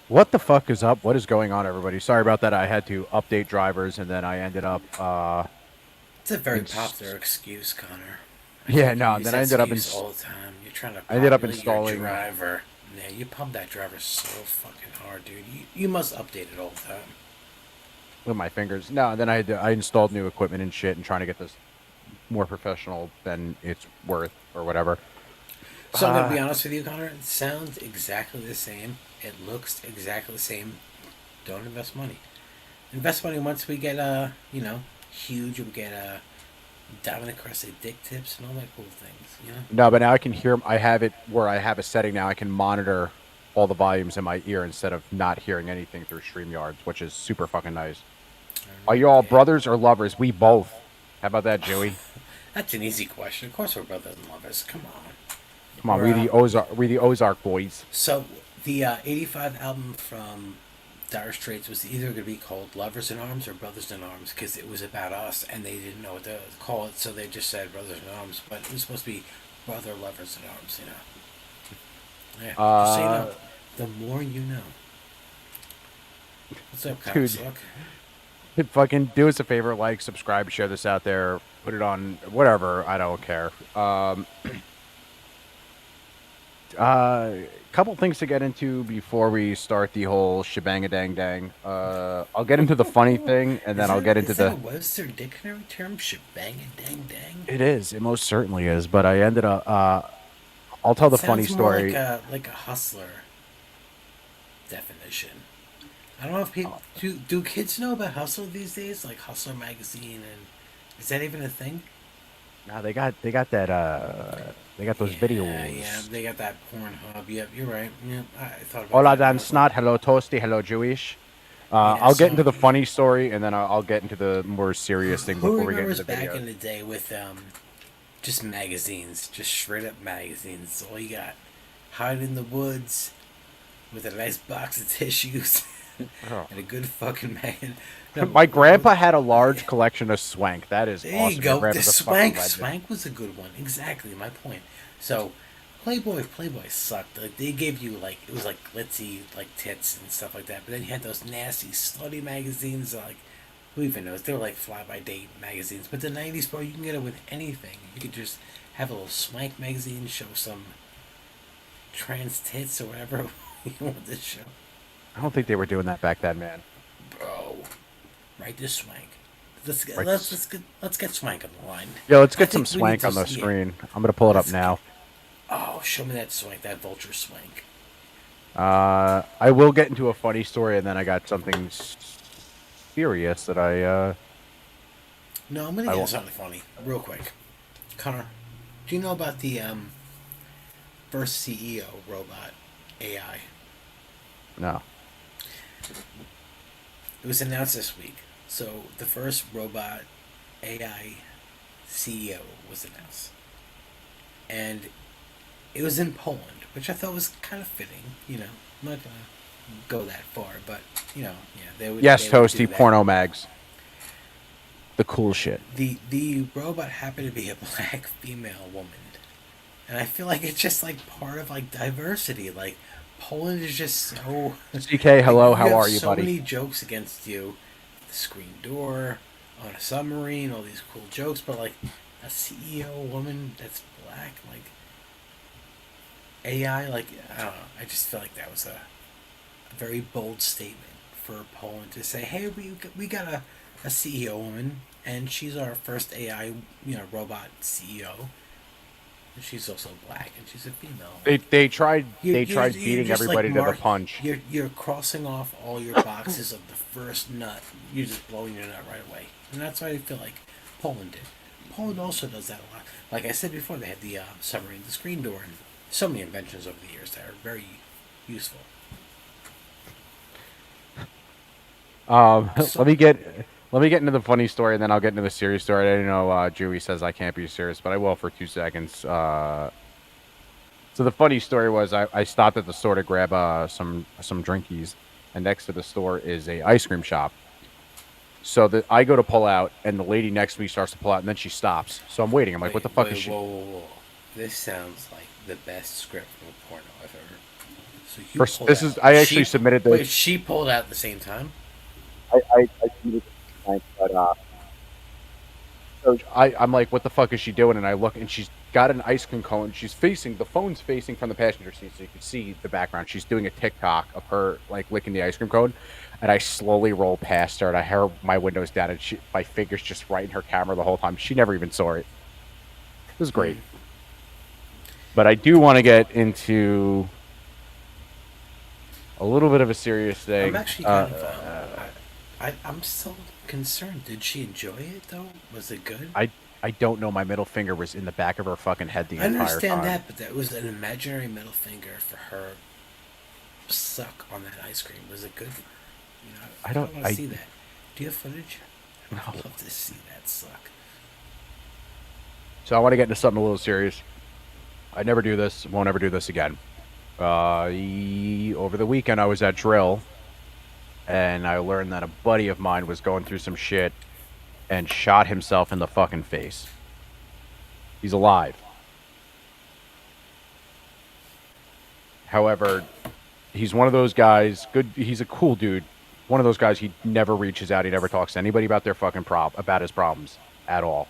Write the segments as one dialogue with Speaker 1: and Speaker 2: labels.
Speaker 1: What the fuck is up? What is going on, everybody? Sorry about that. I had to update drivers, and then I ended up
Speaker 2: It's a very
Speaker 1: in
Speaker 2: popular excuse, Connor. I feel
Speaker 1: yeah,
Speaker 2: like you
Speaker 1: no.
Speaker 2: use
Speaker 1: Then
Speaker 2: that
Speaker 1: I ended up in
Speaker 2: excuse all the time. You're trying to
Speaker 1: I ended up
Speaker 2: populate your
Speaker 1: installing
Speaker 2: driver. Yeah, you pump that driver so fucking hard, dude. You must update it all the time.
Speaker 1: with my fingers. No, and then I installed new equipment and shit, and trying to get this more professional than it's worth or whatever.
Speaker 2: So I'm gonna be honest with you, Connor. It sounds exactly the same. It looks exactly the same. Don't invest money. Invest money once we get huge. We get diamond across the dick tips and all that cool things. You know.
Speaker 1: No, but now I can hear. I have it where I have a setting now. I can monitor all the volumes in my ear instead of not hearing anything through StreamYards, which is super fucking nice. Are you all
Speaker 2: Yeah.
Speaker 1: brothers or lovers? We both. How about that, Joey?
Speaker 2: That's an easy question. Of course, we're brothers and lovers. Come on.
Speaker 1: Come on,
Speaker 2: We're
Speaker 1: We the Ozark boys.
Speaker 2: So the '85 album from Dire Straits was either going to be called "Lovers in Arms" or "Brothers in Arms" because it was about us, and they didn't know what to call it, so they just said "Brothers in Arms." But it was supposed to be "Brother Lovers in Arms." You know. Yeah. Just so you know,
Speaker 1: Uh,
Speaker 2: the more you know. What's up,
Speaker 1: dude,
Speaker 2: cocksuck?
Speaker 1: fucking do us a favor, like, subscribe, share this out there, put it on whatever. I don't care. Couple things to get into before we start the whole shebang a dang dang. I'll get into the funny thing, and then I'll get into
Speaker 2: Is that a
Speaker 1: the.
Speaker 2: Webster dictionary term? Shebang a dang dang.
Speaker 1: It is. It most certainly is. But I ended up. I'll tell
Speaker 2: It
Speaker 1: the funny
Speaker 2: sounds more
Speaker 1: story.
Speaker 2: like a hustler definition. I don't know if people
Speaker 1: Uh,
Speaker 2: do kids know about Hustle these days, like Hustler magazine, and is that even a thing?
Speaker 1: no, they got that. They got those
Speaker 2: Yeah,
Speaker 1: videos.
Speaker 2: they got that Pornhub. Yep, you're right. Yep, I thought about
Speaker 1: Hola
Speaker 2: that, and
Speaker 1: Dan
Speaker 2: I was like,
Speaker 1: Snot. Hello Toasty. Hello Jewish.
Speaker 2: yeah.
Speaker 1: I'll get
Speaker 2: So
Speaker 1: into the funny story, and then I'll get into the more serious thing
Speaker 2: who
Speaker 1: before we get into
Speaker 2: remembers
Speaker 1: the
Speaker 2: back
Speaker 1: videos.
Speaker 2: in the day with just magazines, just straight up magazines? That's all you got. Hide in the woods with a nice box of tissues
Speaker 1: Oh.
Speaker 2: and a good fucking man. No,
Speaker 1: My
Speaker 2: what,
Speaker 1: grandpa had a large collection of swank. That is
Speaker 2: there you
Speaker 1: awesome. Your
Speaker 2: go. The
Speaker 1: grandpa's a fucking
Speaker 2: Swank.
Speaker 1: legend.
Speaker 2: Swank was a good one. Exactly my point. So, Playboy sucked. Like they gave you like it was like glitzy like tits and stuff like that. But then you had those nasty slutty magazines like who even knows? They were like fly by date magazines. But the '90s, bro, you can get it with anything. You could just have a little Swank magazine, show some trans tits or whatever you want to show,
Speaker 1: I don't think they were doing that back then, man.
Speaker 2: bro. Right, this Swank. Let's get
Speaker 1: Right.
Speaker 2: let's get Swank on the line.
Speaker 1: Yo, let's
Speaker 2: I
Speaker 1: get some
Speaker 2: think we need
Speaker 1: swank
Speaker 2: to
Speaker 1: on the
Speaker 2: yeah.
Speaker 1: screen. I'm gonna pull it up
Speaker 2: Let's get,
Speaker 1: now.
Speaker 2: oh, show me that Swank, that vulture Swank.
Speaker 1: I will get into a funny story, and then I got something serious that
Speaker 2: No, I'm gonna
Speaker 1: I
Speaker 2: get
Speaker 1: want.
Speaker 2: something funny real quick. Connor, do you know about the first CEO robot AI?
Speaker 1: No.
Speaker 2: It was announced this week. So the first robot AI CEO was announced, and it was in Poland, which I thought was kind of fitting. You know, I'm not gonna go that far, but yeah,
Speaker 1: Yes,
Speaker 2: they would do
Speaker 1: toasty
Speaker 2: that.
Speaker 1: porno mags. The cool shit.
Speaker 2: The robot happened to be a black female woman, and I feel like it's just like part of like diversity. Like Poland is just so
Speaker 1: CK,
Speaker 2: like
Speaker 1: hello.
Speaker 2: you
Speaker 1: How
Speaker 2: have
Speaker 1: are you,
Speaker 2: so
Speaker 1: buddy?
Speaker 2: many jokes against you, the screen door on a submarine, all these cool jokes, but like a CEO woman that's black, like AI, like I don't know. I just feel like that was a very bold statement for Poland to say, "Hey, we got a CEO woman, and she's our first AI, robot CEO. And she's also black, and she's a female.
Speaker 1: They
Speaker 2: Like
Speaker 1: they tried they tried
Speaker 2: you're
Speaker 1: beating
Speaker 2: just like
Speaker 1: everybody to the
Speaker 2: mark,
Speaker 1: punch.
Speaker 2: you're crossing off all your boxes of the first nut. You're just blowing your nut right away, and that's why I feel like Poland did. Poland also does that a lot. Like I said before, they had the submarine, the screen door, and so many inventions over the years that are very useful. So,
Speaker 1: Let me get into the funny story, and then I'll get into the serious story. I didn't know Jewy says I can't be serious, but I will for 2 seconds. So the funny story was I stopped at the store to grab some drinkies, and next to the store is a ice cream shop. So I go to pull out, and the lady next to me starts to pull out, and then she stops. So I'm waiting. I'm like, what
Speaker 2: wait,
Speaker 1: the fuck is
Speaker 2: wait,
Speaker 1: she?
Speaker 2: whoa, whoa, whoa! This sounds like the best script from a porno I've ever. So you pulled
Speaker 1: This
Speaker 2: out.
Speaker 1: is I actually submitted this.
Speaker 2: Wait, she pulled out at the same time.
Speaker 1: I submitted this tonight, but so I'm like, what the fuck is she doing? And I look, and she's got an ice cream cone. She's facing the phone's facing from the passenger seat, so you can see the background. She's doing a TikTok of her like licking the ice cream cone, and I slowly roll past her, and I hear my windows down, and my fingers just right in her camera the whole time. She never even saw it. It was great. But I do want to get into a little bit of a serious thing.
Speaker 2: I'm actually kind of. I'm still concerned. Did she enjoy it though? Was it good?
Speaker 1: I don't know. My middle finger was in the back of her fucking head the
Speaker 2: I
Speaker 1: entire
Speaker 2: understand
Speaker 1: time.
Speaker 2: that, but that was an imaginary middle finger for her suck on that ice cream. Was it good? You know,
Speaker 1: I don't-
Speaker 2: want to
Speaker 1: I-
Speaker 2: see that. Do you have footage?
Speaker 1: No.
Speaker 2: I'd love to see that suck.
Speaker 1: So I want to get into something a little serious. I never do this. Won't ever do this again. Over the weekend, I was at drill, and I learned that a buddy of mine was going through some shit and shot himself in the fucking face. He's alive. However, he's one of those guys. Good. He's a cool dude. One of those guys. He never reaches out. He never talks to anybody about their fucking about his problems at all.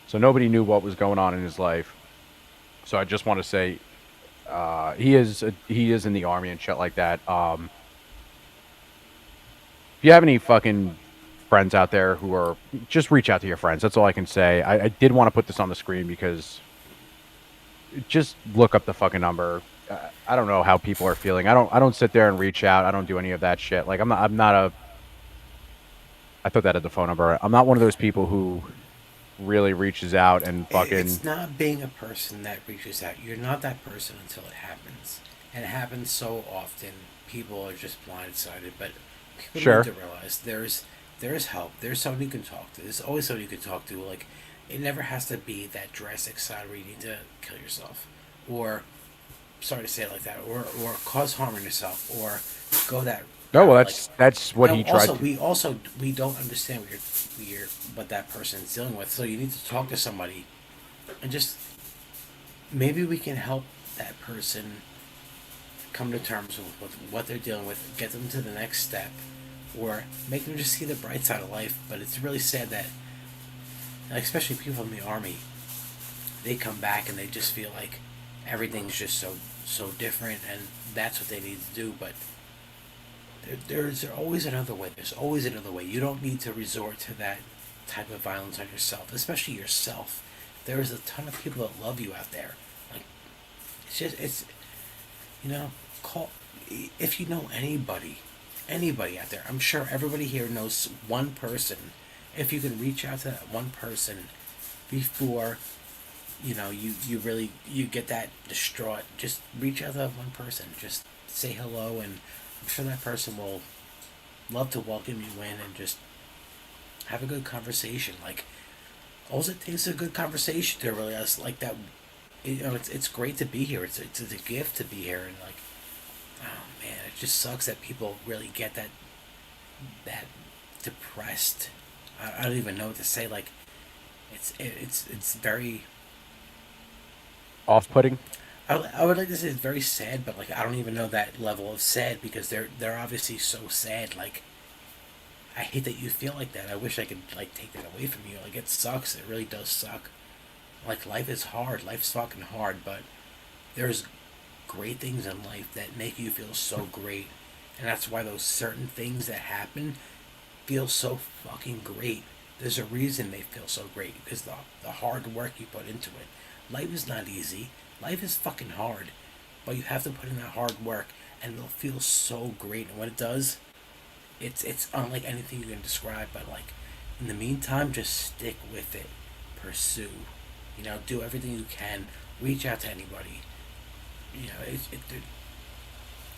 Speaker 1: So nobody knew what was going on in his life. So I just want to say, he is in the army and shit like that. If you have any fucking friends out there who are, just reach out to your friends. That's all I can say. I did want to put this on the screen because just look up the fucking number. I don't know how people are feeling. I don't sit there and reach out. I don't do any of that shit. Like I'm not a. I put that at the phone number. I'm not one of those people who really reaches out and fucking.
Speaker 2: It's not being a person that reaches out. You're not that person until it happens, and it happens so often. People are just blindsided, but people
Speaker 1: Sure.
Speaker 2: need to realize there's help. There's somebody you can talk to. There's always somebody you can talk to. Like, it never has to be that drastic side where you need to kill yourself, or sorry to say it like that, or cause harm in yourself, or go that.
Speaker 1: No, well,
Speaker 2: route.
Speaker 1: that's what he tried.
Speaker 2: Also we don't understand what that person is dealing with. So you need to talk to somebody, and just maybe we can help that person come to terms with what they're dealing with, get them to the next step, or make them just see the bright side of life. But it's really sad that, like, especially people from the army, they come back and they just feel like everything's just so different, and that's what they need to do. But there's always another way. There's always another way. You don't need to resort to that type of violence on yourself, especially yourself. There's a ton of people that love you out there. Like, it's call if you know anybody out there. I'm sure everybody here knows one person. If you can reach out to that one person before you really you get that distraught, just reach out to that one person. Just say hello, and I'm sure that person will love to welcome you in and just have a good conversation. Like, all it takes is a good conversation to realize, like, that it's great to be here. It's a gift to be here, and like, oh man, it just sucks that people really get that depressed. I don't even know what to say. Like, it's very.
Speaker 1: Off-putting.
Speaker 2: I would like to say it's very sad, but like, I don't even know that level of sad, because they're obviously so sad. Like, I hate that you feel like that. I wish I could like take that away from you. Like, it sucks. It really does suck. Like, life is hard. Life's fucking hard, but there's great things in life that make you feel so great, and that's why those certain things that happen feel so fucking great. There's a reason they feel so great, because the hard work you put into it. Life is not easy. Life is fucking hard, but you have to put in that hard work, and it'll feel so great. And when it does, it's unlike anything you can describe. But like, in the meantime, just stick with it, pursue. Do everything you can. Reach out to anybody.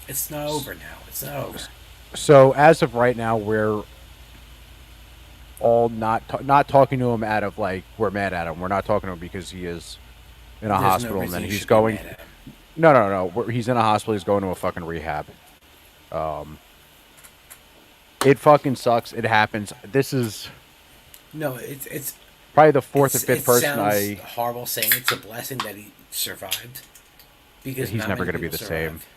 Speaker 2: It's not over now. It's not over.
Speaker 1: So as of right now, we're all not talking to him out of like we're mad at him. We're not talking to him because he is in a
Speaker 2: There's
Speaker 1: hospital,
Speaker 2: no
Speaker 1: and
Speaker 2: reason
Speaker 1: then
Speaker 2: you
Speaker 1: he's
Speaker 2: should be
Speaker 1: going.
Speaker 2: mad at him.
Speaker 1: No. He's in a hospital. He's going to a fucking rehab. It fucking sucks. It happens. This is
Speaker 2: No, it's
Speaker 1: probably the fourth or fifth
Speaker 2: it
Speaker 1: person
Speaker 2: sounds horrible saying it's a blessing that he survived, because
Speaker 1: He's
Speaker 2: not
Speaker 1: never
Speaker 2: many
Speaker 1: going to be
Speaker 2: people
Speaker 1: the same.
Speaker 2: survive.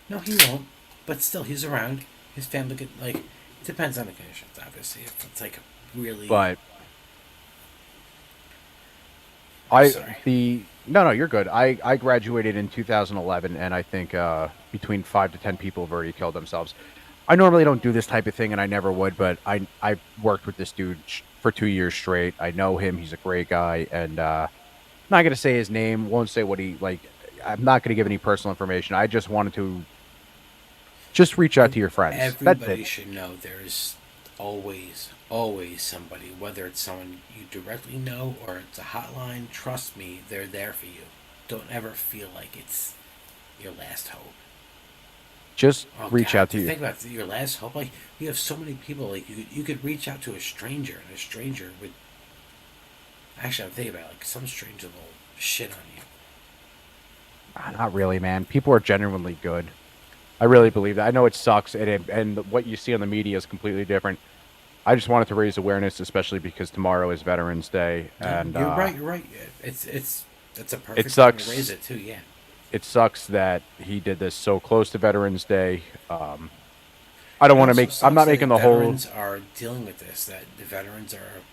Speaker 2: No, he won't. But still, he's around. His family could like. It depends on the conditions, obviously. If it's like really.
Speaker 1: But
Speaker 2: I'm
Speaker 1: I
Speaker 2: sorry.
Speaker 1: the no, you're good. I graduated in 2011, and I think between 5 to 10 people have already killed themselves. I normally don't do this type of thing, and I never would, but I worked with this dude for 2 years straight. I know him; he's a great guy, and not gonna say his name. Won't say what he like. I'm not gonna give any personal information. I just wanted to just reach out to your friends. That's it.
Speaker 2: Everybody should know there's always somebody, whether it's someone you directly know or it's a hotline. Trust me, they're there for you. Don't ever feel like it's your last hope.
Speaker 1: Just
Speaker 2: Oh
Speaker 1: reach
Speaker 2: God,
Speaker 1: out
Speaker 2: to
Speaker 1: to you.
Speaker 2: think about your last hope, like you have so many people, like you could reach out to a stranger, and a stranger would. Actually, I'm thinking about it, like some stranger will shit on you.
Speaker 1: Not really, man. People are genuinely good. I really believe that. I know it sucks, and what you see on the media is completely different. I just wanted to raise awareness, especially because tomorrow is Veterans Day,
Speaker 2: No,
Speaker 1: and
Speaker 2: you're right. You're right. It's that's a
Speaker 1: it
Speaker 2: perfect time to raise
Speaker 1: sucks.
Speaker 2: it too. Yeah.
Speaker 1: It sucks that he did this so close to Veterans Day. I don't
Speaker 2: It
Speaker 1: want to
Speaker 2: also
Speaker 1: make. I'm
Speaker 2: sucks
Speaker 1: not
Speaker 2: that
Speaker 1: making the whole.
Speaker 2: veterans are dealing with this. That the veterans are,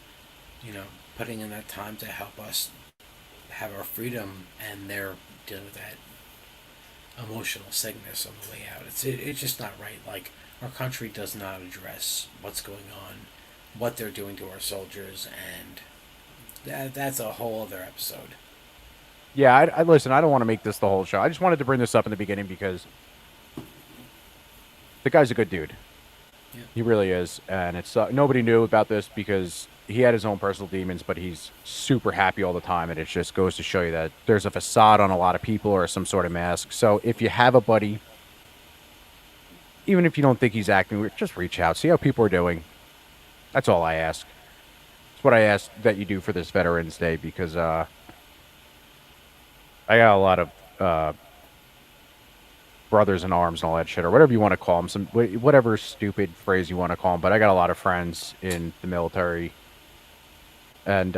Speaker 2: you know, putting in that time to help us have our freedom, and they're dealing with that emotional sickness on the way out. It's just not right. Like our country does not address what's going on, what they're doing to our soldiers, and that's a whole other episode.
Speaker 1: Yeah, I listen. I don't want to make this the whole show. I just wanted to bring this up in the beginning because the guy's a good dude.
Speaker 2: Yeah.
Speaker 1: He really is, and it's nobody knew about this because he had his own personal demons, but he's super happy all the time, and it just goes to show you that there's a facade on a lot of people or some sort of mask. So if you have a buddy, even if you don't think he's acting weird, just reach out, see how people are doing. That's all I ask. It's what I ask that you do for this Veterans Day because I got a lot of brothers in arms and all that shit, or whatever you want to call them, whatever stupid phrase you want to call them. But I got a lot of friends in the military, and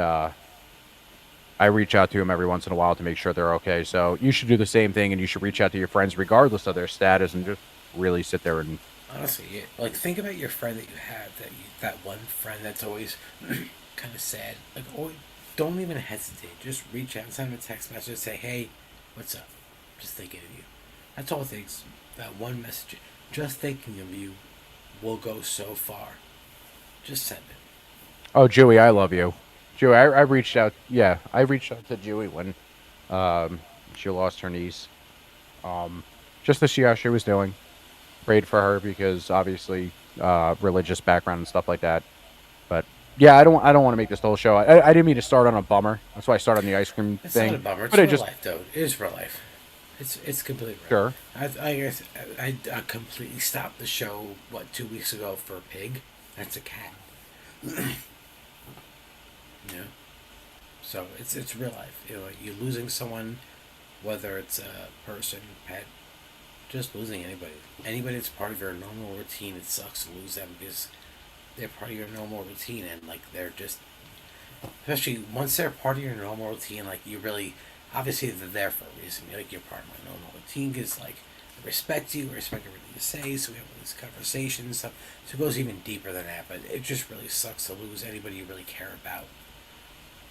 Speaker 1: I reach out to them every once in a while to make sure they're okay. So you should do the same thing, and you should reach out to your friends regardless of their status, and just really sit there and
Speaker 2: Honestly, yeah. Like think about your friend that you have, that one friend that's always kind of sad. Like, oh, don't even hesitate. Just reach out, send him a text message, say, "Hey, what's up? Just thinking of you." That's all it takes. That one message, just thinking of you, will go so far. Just send it.
Speaker 1: oh, Jewy, I love you. Jewy, I reached out. Yeah, I reached out to Jewy when um, she lost her niece, just to see how she was doing. Prayed for her because obviously religious background and stuff like that. But yeah, I don't want to make this the whole show. I didn't mean to start on a bummer. That's why I started on the ice cream
Speaker 2: It's not
Speaker 1: thing.
Speaker 2: a bummer.
Speaker 1: But
Speaker 2: It's
Speaker 1: it
Speaker 2: real
Speaker 1: just
Speaker 2: life, though. It is real life. It's completely real.
Speaker 1: sure.
Speaker 2: I guess I completely stopped the show 2 weeks ago for a pig. That's a cat. Yeah. So it's real life. You know, you're losing someone, whether it's a person, pet, just losing anybody. Anybody that's part of your normal routine, it sucks to lose them because they're part of your normal routine, and like they're just, especially once they're part of your normal routine, like you really, obviously they're there for a reason. You're like, you're part of my normal routine because like I respect you, I respect everything you say, so we have all these conversations and stuff. So it goes even deeper than that, but it just really sucks to lose anybody you really care about.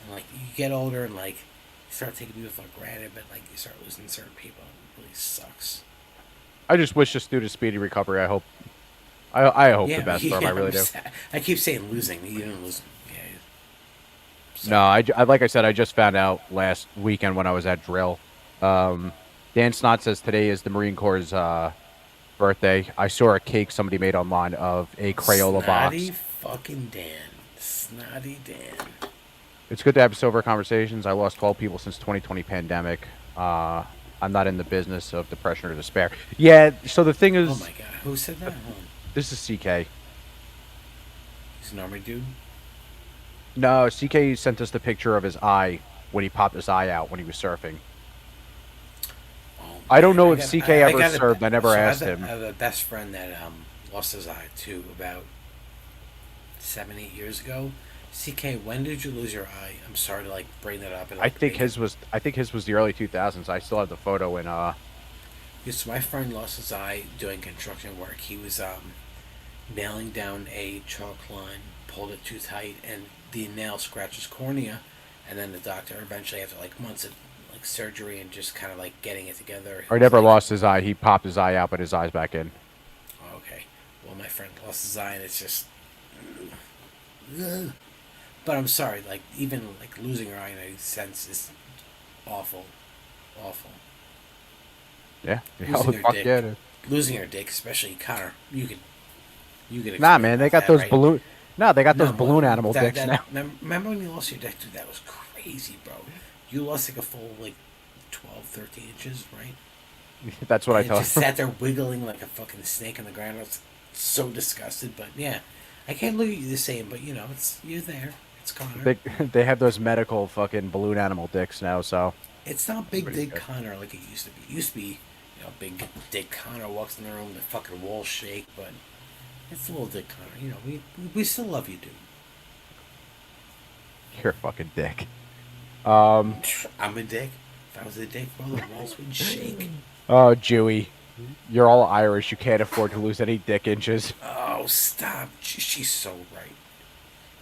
Speaker 2: And like you get older and like you start taking people for granted, but like you start losing certain people, and it really sucks.
Speaker 1: I just wish this dude a speedy recovery. I hope the
Speaker 2: Yeah,
Speaker 1: best for him. I
Speaker 2: yeah.
Speaker 1: really do.
Speaker 2: I keep saying losing. You didn't lose. Yeah.
Speaker 1: No,
Speaker 2: So
Speaker 1: like I said, I just found out last weekend when I was at drill. Um, Dan Snot says today is the Marine Corps' birthday. I saw a cake somebody made online of a Crayola
Speaker 2: snotty
Speaker 1: box.
Speaker 2: fucking Dan. Snotty Dan.
Speaker 1: It's good to have sober conversations. I lost 12 people since 2020 pandemic. I'm not in the business of depression or despair. Yeah. So the thing
Speaker 2: Oh
Speaker 1: is,
Speaker 2: my god, who said that? Hold on.
Speaker 1: this is CK.
Speaker 2: He's an army dude.
Speaker 1: No, CK sent us the picture of his eye when he popped his eye out when he was surfing.
Speaker 2: Oh
Speaker 1: I don't
Speaker 2: man,
Speaker 1: know if CK
Speaker 2: I
Speaker 1: ever
Speaker 2: got
Speaker 1: served. I never
Speaker 2: so
Speaker 1: asked
Speaker 2: I
Speaker 1: him.
Speaker 2: have a best friend that lost his eye too about 7 8 years ago. CK, when did you lose your eye? I'm sorry to like bring that up and
Speaker 1: I
Speaker 2: like
Speaker 1: think
Speaker 2: make it.
Speaker 1: his was the early 2000s. I still have the photo in
Speaker 2: Yes, my friend lost his eye doing construction work. He was nailing down a chalk line, pulled it too tight, and the nail scratched his cornea. And then the doctor eventually, after like months of like surgery and just kind of like getting it together,
Speaker 1: Or
Speaker 2: he was
Speaker 1: never
Speaker 2: like,
Speaker 1: lost his eye. He popped his eye out, but his eye's back in.
Speaker 2: oh, "Okay, well, my friend lost his eye, and it's just." Ugh. But I'm sorry, like even like losing your eye in a sense is awful, awful.
Speaker 1: Yeah.
Speaker 2: Losing
Speaker 1: Oh,
Speaker 2: your
Speaker 1: fuck yeah.
Speaker 2: dick,
Speaker 1: Dude.
Speaker 2: losing your dick, especially Connor. You could
Speaker 1: Nah,
Speaker 2: explain
Speaker 1: man, they
Speaker 2: about
Speaker 1: got
Speaker 2: that,
Speaker 1: those
Speaker 2: right?
Speaker 1: balloon. No, they got those
Speaker 2: No,
Speaker 1: balloon animal dicks
Speaker 2: that
Speaker 1: now.
Speaker 2: remember when you lost your dick, dude? That was crazy, bro. You lost like a full like 12, 13 inches, right?
Speaker 1: That's what I
Speaker 2: And it
Speaker 1: told
Speaker 2: just
Speaker 1: him.
Speaker 2: sat there wiggling like a fucking snake on the ground. I was so disgusted, but yeah, I can't look at you the same. But you know, it's you're there. It's Connor.
Speaker 1: They they have those medical fucking balloon animal dicks now. So
Speaker 2: It's not Big
Speaker 1: everybody's
Speaker 2: Dick
Speaker 1: good.
Speaker 2: Connor like it used to be. It used to be, you know, Big Dick Connor walks in the room, the fucking walls shake, but it's little Dick Connor. You know, we still love you, dude.
Speaker 1: You're a fucking dick.
Speaker 2: I'm a dick. If I was a dick, bro, the walls would shake.
Speaker 1: Oh, Jewy, you're all Irish. You can't afford to lose any dick inches.
Speaker 2: Oh, stop. She's so right.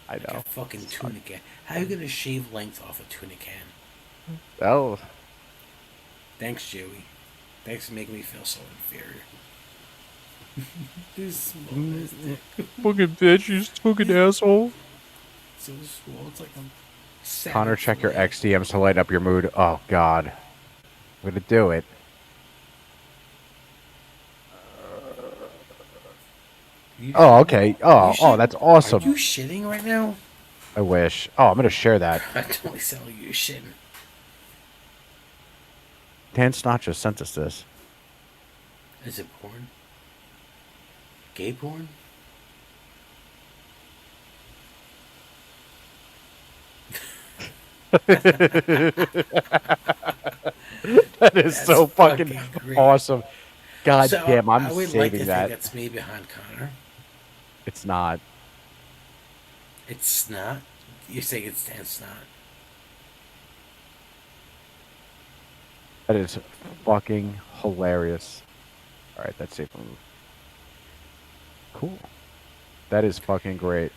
Speaker 1: I
Speaker 2: Like a
Speaker 1: know.
Speaker 2: fucking
Speaker 1: Suck.
Speaker 2: tuna can. How you gonna shave length off a tuna can?
Speaker 1: Oh,
Speaker 2: Thanks, Joey. Thanks for making me feel so inferior. This small ass dick.
Speaker 1: fucking bitch, you fucking asshole.
Speaker 2: So small. It's like a
Speaker 1: Connor,
Speaker 2: salmon
Speaker 1: check your
Speaker 2: fillet.
Speaker 1: XDMs to light up your mood. Oh God, I'm gonna do it.
Speaker 2: You,
Speaker 1: Oh, okay.
Speaker 2: are you
Speaker 1: Oh, that's
Speaker 2: Are you
Speaker 1: awesome.
Speaker 2: shitting right now?
Speaker 1: I wish. Oh, I'm gonna share that.
Speaker 2: I totally sound like you're shitting.
Speaker 1: Dan Snot just sent us this.
Speaker 2: Is it porn? Gay porn?
Speaker 1: That is
Speaker 2: That's
Speaker 1: so fucking
Speaker 2: fucking great.
Speaker 1: awesome. God
Speaker 2: So
Speaker 1: damn, I'm
Speaker 2: I would like
Speaker 1: saving
Speaker 2: to think
Speaker 1: that.
Speaker 2: it's me behind Connor.
Speaker 1: It's not.
Speaker 2: It's not. You say it's not.
Speaker 1: That is fucking hilarious. All right, that's safe move. Cool. That is fucking great.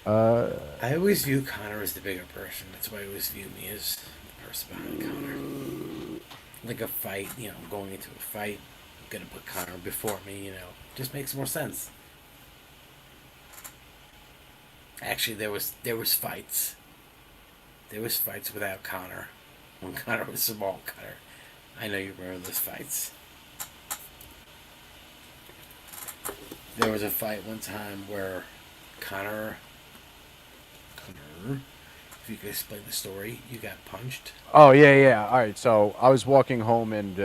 Speaker 2: I always view Connor as the bigger person. That's why I always view me as the person behind Connor. Like a fight, you know, going into a fight, I'm gonna put Connor before me. You know, just makes more sense. Actually, there was fights. There was fights without Connor. When Connor was small, Connor. I know you remember those fights. There was a fight one time where Connor, if you could explain the story, you got punched.
Speaker 1: oh yeah, yeah. All right, so I was walking home and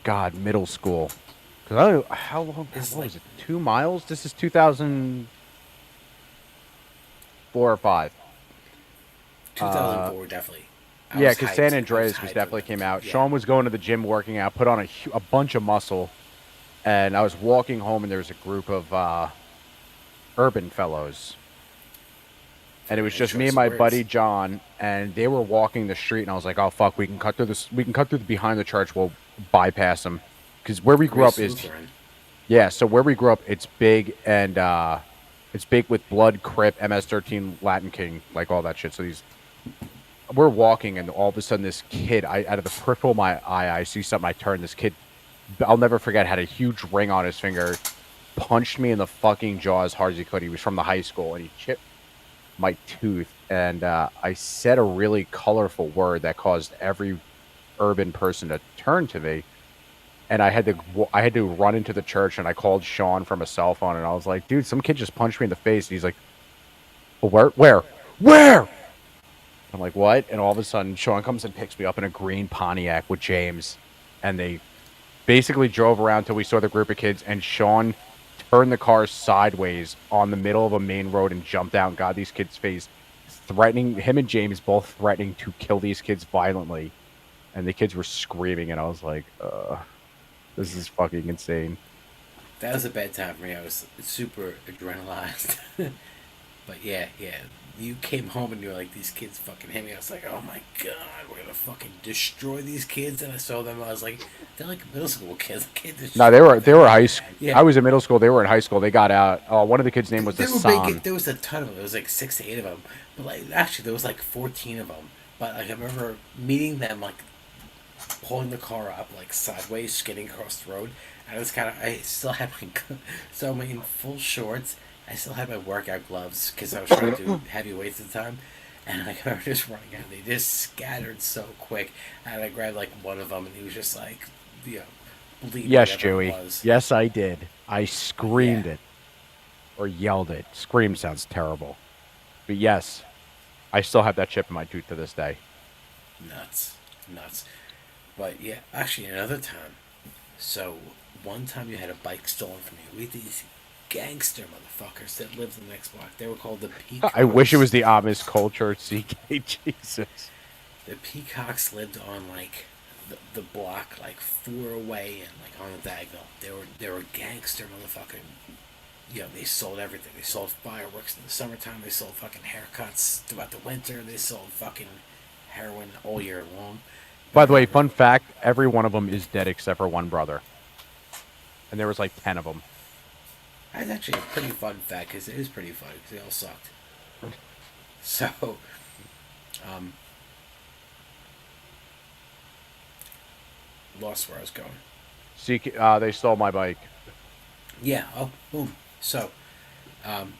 Speaker 1: God, middle school. Cause I don't know how long.
Speaker 2: It's
Speaker 1: What
Speaker 2: like
Speaker 1: was it? 2 miles. This is 2004 or five. Uh,
Speaker 2: 2004, definitely. I
Speaker 1: yeah,
Speaker 2: was
Speaker 1: because San
Speaker 2: hyped. I was
Speaker 1: Andreas was
Speaker 2: hyped for
Speaker 1: definitely
Speaker 2: that.
Speaker 1: came out.
Speaker 2: Yeah.
Speaker 1: Sean was going to the gym working out, put on a bunch of muscle, and I was walking home and there was a group of urban fellows, and it was
Speaker 2: Nice
Speaker 1: just me and
Speaker 2: choice of
Speaker 1: my buddy
Speaker 2: words.
Speaker 1: John, and they were walking the street, and I was like, "Oh fuck, we can cut through this. We can cut through the behind the church. We'll bypass them." Because where we grew up
Speaker 2: Grace
Speaker 1: is,
Speaker 2: Lutheran.
Speaker 1: yeah. So where we grew up, it's big and it's big with Blood, Crip, MS-13, Latin King, like all that shit. So these, we're walking, and all of a sudden, this kid, out of the peripheral of my eye, I see something. I turn. This kid, I'll never forget, had a huge ring on his finger, punched me in the fucking jaw as hard as he could. He was from the high school, and he chipped my tooth, and I said a really colorful word that caused every urban person to turn to me. And I had to run into the church, and I called Sean from a cell phone, and I was like, "Dude, some kid just punched me in the face." And he's like, well, where?" I'm like, "What?" And all of a sudden, Sean comes and picks me up in a green Pontiac with James, and they basically drove around till we saw the group of kids, and Sean turned the car sideways on the middle of a main road and jumped out and got these kids' face, threatening him and James both threatening to kill these kids violently, and the kids were screaming, and I was like, this is fucking insane.
Speaker 2: That was a bad time for me. I was super adrenalized. But yeah, yeah. you came home and you were like, these kids fucking hit me. I was like, oh my god, we're gonna fucking destroy these kids. And I saw them. I was like, they're like middle school kids. I can't
Speaker 1: No,
Speaker 2: destroy
Speaker 1: they
Speaker 2: them.
Speaker 1: were high school.
Speaker 2: Yeah,
Speaker 1: I was in middle school. They were in high school. They got out. One of the kids' name was
Speaker 2: they were big.
Speaker 1: Hassan.
Speaker 2: There was a ton of them. There was like 6 to 8 of them. But like, actually, there was like 14 of them. But like, I remember meeting them, like pulling the car up like sideways, skidding across the road. I was kind of. I still had my. So I'm in full shorts. I still had my workout gloves because I was trying to do heavy weights at the time. And I remember just running out. They just scattered so quick. And I grabbed like one of them, and he was just like, you know, bleeding.
Speaker 1: Yes,
Speaker 2: Whatever it
Speaker 1: Joey.
Speaker 2: was.
Speaker 1: Yes, I did. I
Speaker 2: Yeah.
Speaker 1: screamed it or yelled it. Scream sounds terrible. But yes, I still have that chip in my tooth to this day.
Speaker 2: Nuts. Nuts. But yeah, actually, another time. So, one time you had a bike stolen from you. We had these gangster motherfuckers that lived in the next block. They were called the
Speaker 1: I wish it was
Speaker 2: Peacocks.
Speaker 1: the Amish culture. CK, Jesus.
Speaker 2: The Peacocks lived on like the block, like 4 away, and like on the diagonal. They were gangster motherfucking. You know, they sold everything. They sold fireworks in the summertime. They sold fucking haircuts throughout the winter. They sold fucking heroin all year long. But
Speaker 1: By
Speaker 2: I
Speaker 1: the way,
Speaker 2: remember
Speaker 1: fun fact: every one of them is dead except for one brother, and there was like 10 of them.
Speaker 2: that's actually a pretty fun fact because it is pretty fun because they all sucked. So, um, lost where I was going.
Speaker 1: CK, they stole my bike.
Speaker 2: Yeah. Oh, boom. So,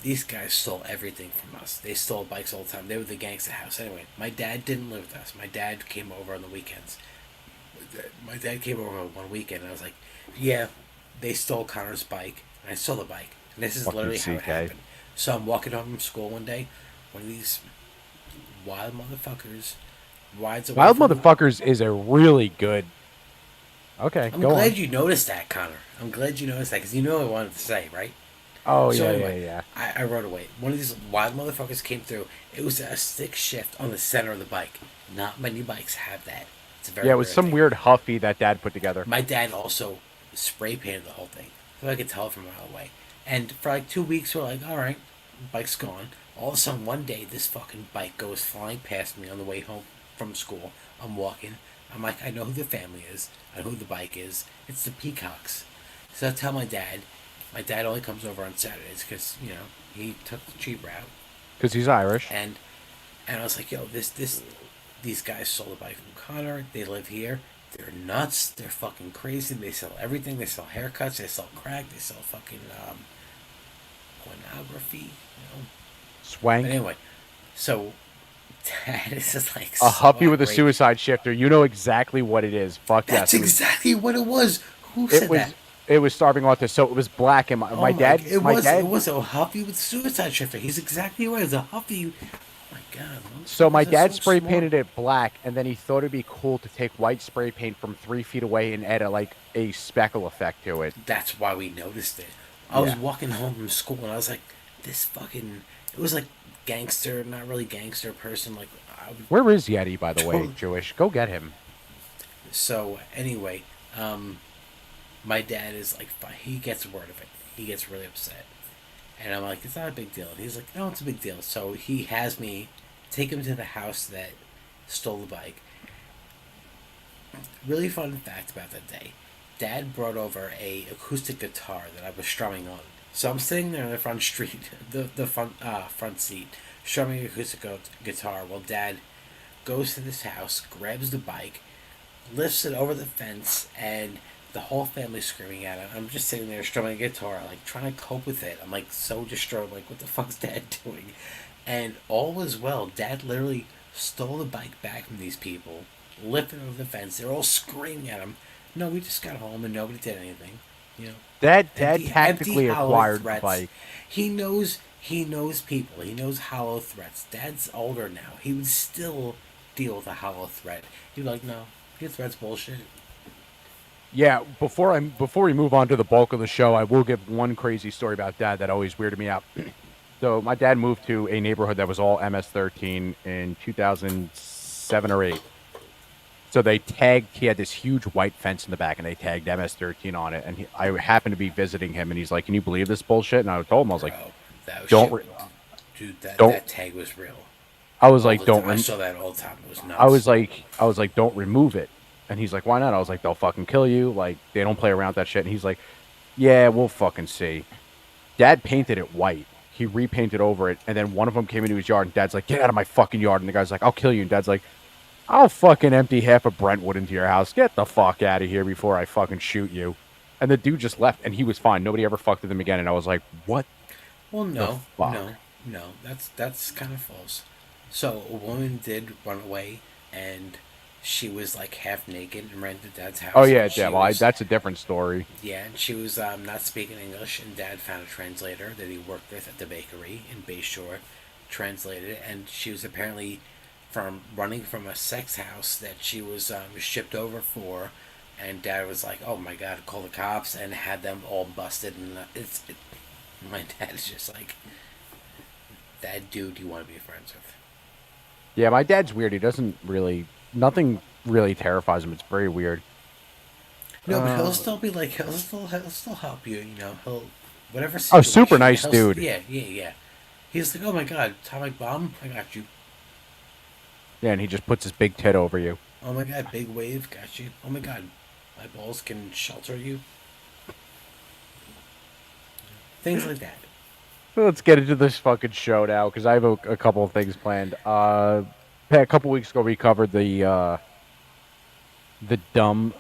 Speaker 2: these guys stole everything from us. They stole bikes all the time. They were the gangsta house. Anyway, my dad didn't live with us. My dad came over on the weekends. My dad came over one weekend, and I was like, "Yeah, they stole Connor's bike." And I saw the bike, and this is
Speaker 1: Fucking
Speaker 2: literally how it
Speaker 1: CK.
Speaker 2: happened. So I'm walking home from school one day. One of these wild motherfuckers rides away
Speaker 1: Wild
Speaker 2: from me.
Speaker 1: Motherfuckers is a really good. Okay,
Speaker 2: I'm
Speaker 1: go on.
Speaker 2: glad you noticed that, Connor. I'm glad you noticed that because you know what I wanted to say, right?
Speaker 1: Oh
Speaker 2: So
Speaker 1: yeah,
Speaker 2: anyway,
Speaker 1: yeah, yeah.
Speaker 2: I rode away. One of these wild motherfuckers came through. It was a stick shift on the center of the bike. Not many bikes have that. It's a very
Speaker 1: Yeah, it was
Speaker 2: rare
Speaker 1: some
Speaker 2: thing.
Speaker 1: weird Huffy that Dad put together.
Speaker 2: My dad also spray painted the whole thing, so I could tell from a mile away. And for like 2 weeks, we're like, all right, bike's gone. All of a sudden, one day, this fucking bike goes flying past me on the way home from school. I'm walking. I'm like, I know who the family is. I know who the bike is. It's the Peacocks. So I tell my dad. My dad only comes over on Saturdays because he took the cheap route.
Speaker 1: Because he's Irish.
Speaker 2: And I was like, yo, these guys stole the bike from Connor. They live here. They're nuts. They're fucking crazy. They sell everything. They sell haircuts. They sell crack. They sell fucking pornography. But
Speaker 1: Swank.
Speaker 2: anyway, so dad is just like
Speaker 1: A
Speaker 2: so
Speaker 1: Huffy with a
Speaker 2: outraged.
Speaker 1: suicide shifter. You know exactly what it is. Fuck yes.
Speaker 2: That's exactly what it was. Who
Speaker 1: It
Speaker 2: said that?
Speaker 1: was it was starving artist. So it was black and
Speaker 2: Oh
Speaker 1: my
Speaker 2: my!
Speaker 1: dad
Speaker 2: It
Speaker 1: my
Speaker 2: was it
Speaker 1: dad
Speaker 2: was a Huffy with suicide shifter. He's exactly right. It was a Huffy. Oh my god!
Speaker 1: so my
Speaker 2: Motherfuckers are
Speaker 1: dad
Speaker 2: so
Speaker 1: spray
Speaker 2: smart.
Speaker 1: painted it black and then he thought it'd be cool to take white spray paint from 3 feet away and add a speckle effect to it.
Speaker 2: That's why we noticed it. I was
Speaker 1: Yeah.
Speaker 2: walking home from school and I was like, this fucking. It was like gangster, not really gangster person. Like I would.
Speaker 1: Where is Yeti, by the way, Jewish? Go get him.
Speaker 2: So anyway, my dad is like, he gets word of it. He gets really upset, and I'm like, it's not a big deal. And he's like, no, it's a big deal. So he has me take him to the house that stole the bike. Really fun fact about that day. Dad brought over a acoustic guitar that I was strumming on. So I'm sitting there in the front street, the front seat, strumming an acoustic guitar while Dad goes to this house, grabs the bike, lifts it over the fence, and the whole family's screaming at him. I'm just sitting there strumming a guitar, like trying to cope with it. I'm like so distraught, like what the fuck's Dad doing? And all was well. Dad literally stole the bike back from these people, lifted it over the fence. They're all screaming at him. No, we just got home and nobody did anything. You know,
Speaker 1: Dad
Speaker 2: empty
Speaker 1: tactically
Speaker 2: hollow
Speaker 1: acquired the
Speaker 2: threats.
Speaker 1: bike.
Speaker 2: He knows people. He knows hollow threats. Dad's older now. He would still deal with a hollow threat. He'd be like, no, your threat's bullshit.
Speaker 1: Yeah, before we move on to the bulk of the show, I will give one crazy story about Dad that always weirded me out. So my dad moved to a neighborhood that was all MS-13 in 2007 or 8. So they tagged. He had this huge white fence in the back, and they tagged MS-13 on it. And I happened to be visiting him, and he's like, "Can you believe this bullshit?" And I told him, I was like,
Speaker 2: Bro, that was
Speaker 1: "Don't."
Speaker 2: shit. Dude,
Speaker 1: Don't.
Speaker 2: that tag was real.
Speaker 1: I was
Speaker 2: All
Speaker 1: like,
Speaker 2: the
Speaker 1: don't.
Speaker 2: time. I saw that all the time. It was
Speaker 1: I
Speaker 2: nuts.
Speaker 1: was like, don't remove it. And he's like, why not? I was like, they'll fucking kill you. Like, they don't play around with that shit. And he's like, yeah, we'll fucking see. Dad painted it white. He repainted over it, and then one of them came into his yard, and Dad's like, get out of my fucking yard. And the guy's like, I'll kill you. And Dad's like, I'll fucking empty half of Brentwood into your house. Get the fuck out of here before I fucking shoot you. And the dude just left, and he was fine. Nobody ever fucked with him again. And I was like, what
Speaker 2: Well,
Speaker 1: the
Speaker 2: no,
Speaker 1: fuck?
Speaker 2: no. That's kind of false. So a woman did run away, and she was like half naked and ran to Dad's house.
Speaker 1: Oh,
Speaker 2: And
Speaker 1: yeah,
Speaker 2: she
Speaker 1: yeah. Well,
Speaker 2: was
Speaker 1: that's a different story.
Speaker 2: yeah, and she was not speaking English, and Dad found a translator that he worked with at the bakery in Bayshore, translated it, and she was apparently from running from a sex house that she was shipped over for, and Dad was like, "Oh my God, call the cops," and had them all busted, and my dad is just like that dude you want to be friends with.
Speaker 1: Yeah, my dad's weird. He doesn't really, nothing really terrifies him. It's very weird.
Speaker 2: No, but he'll
Speaker 1: Uh,
Speaker 2: still be like he'll still help you. You know, he'll whatever
Speaker 1: oh, super
Speaker 2: situation.
Speaker 1: nice dude.
Speaker 2: Yeah. He's like, oh my God, atomic bomb, I got you.
Speaker 1: Yeah, and he just puts his big tit over you.
Speaker 2: Oh my God, big wave, got you. Oh my God, my balls can shelter you. Things like that.
Speaker 1: Let's get into this fucking show now, because I have a couple of things planned. A couple weeks ago, we covered the dumb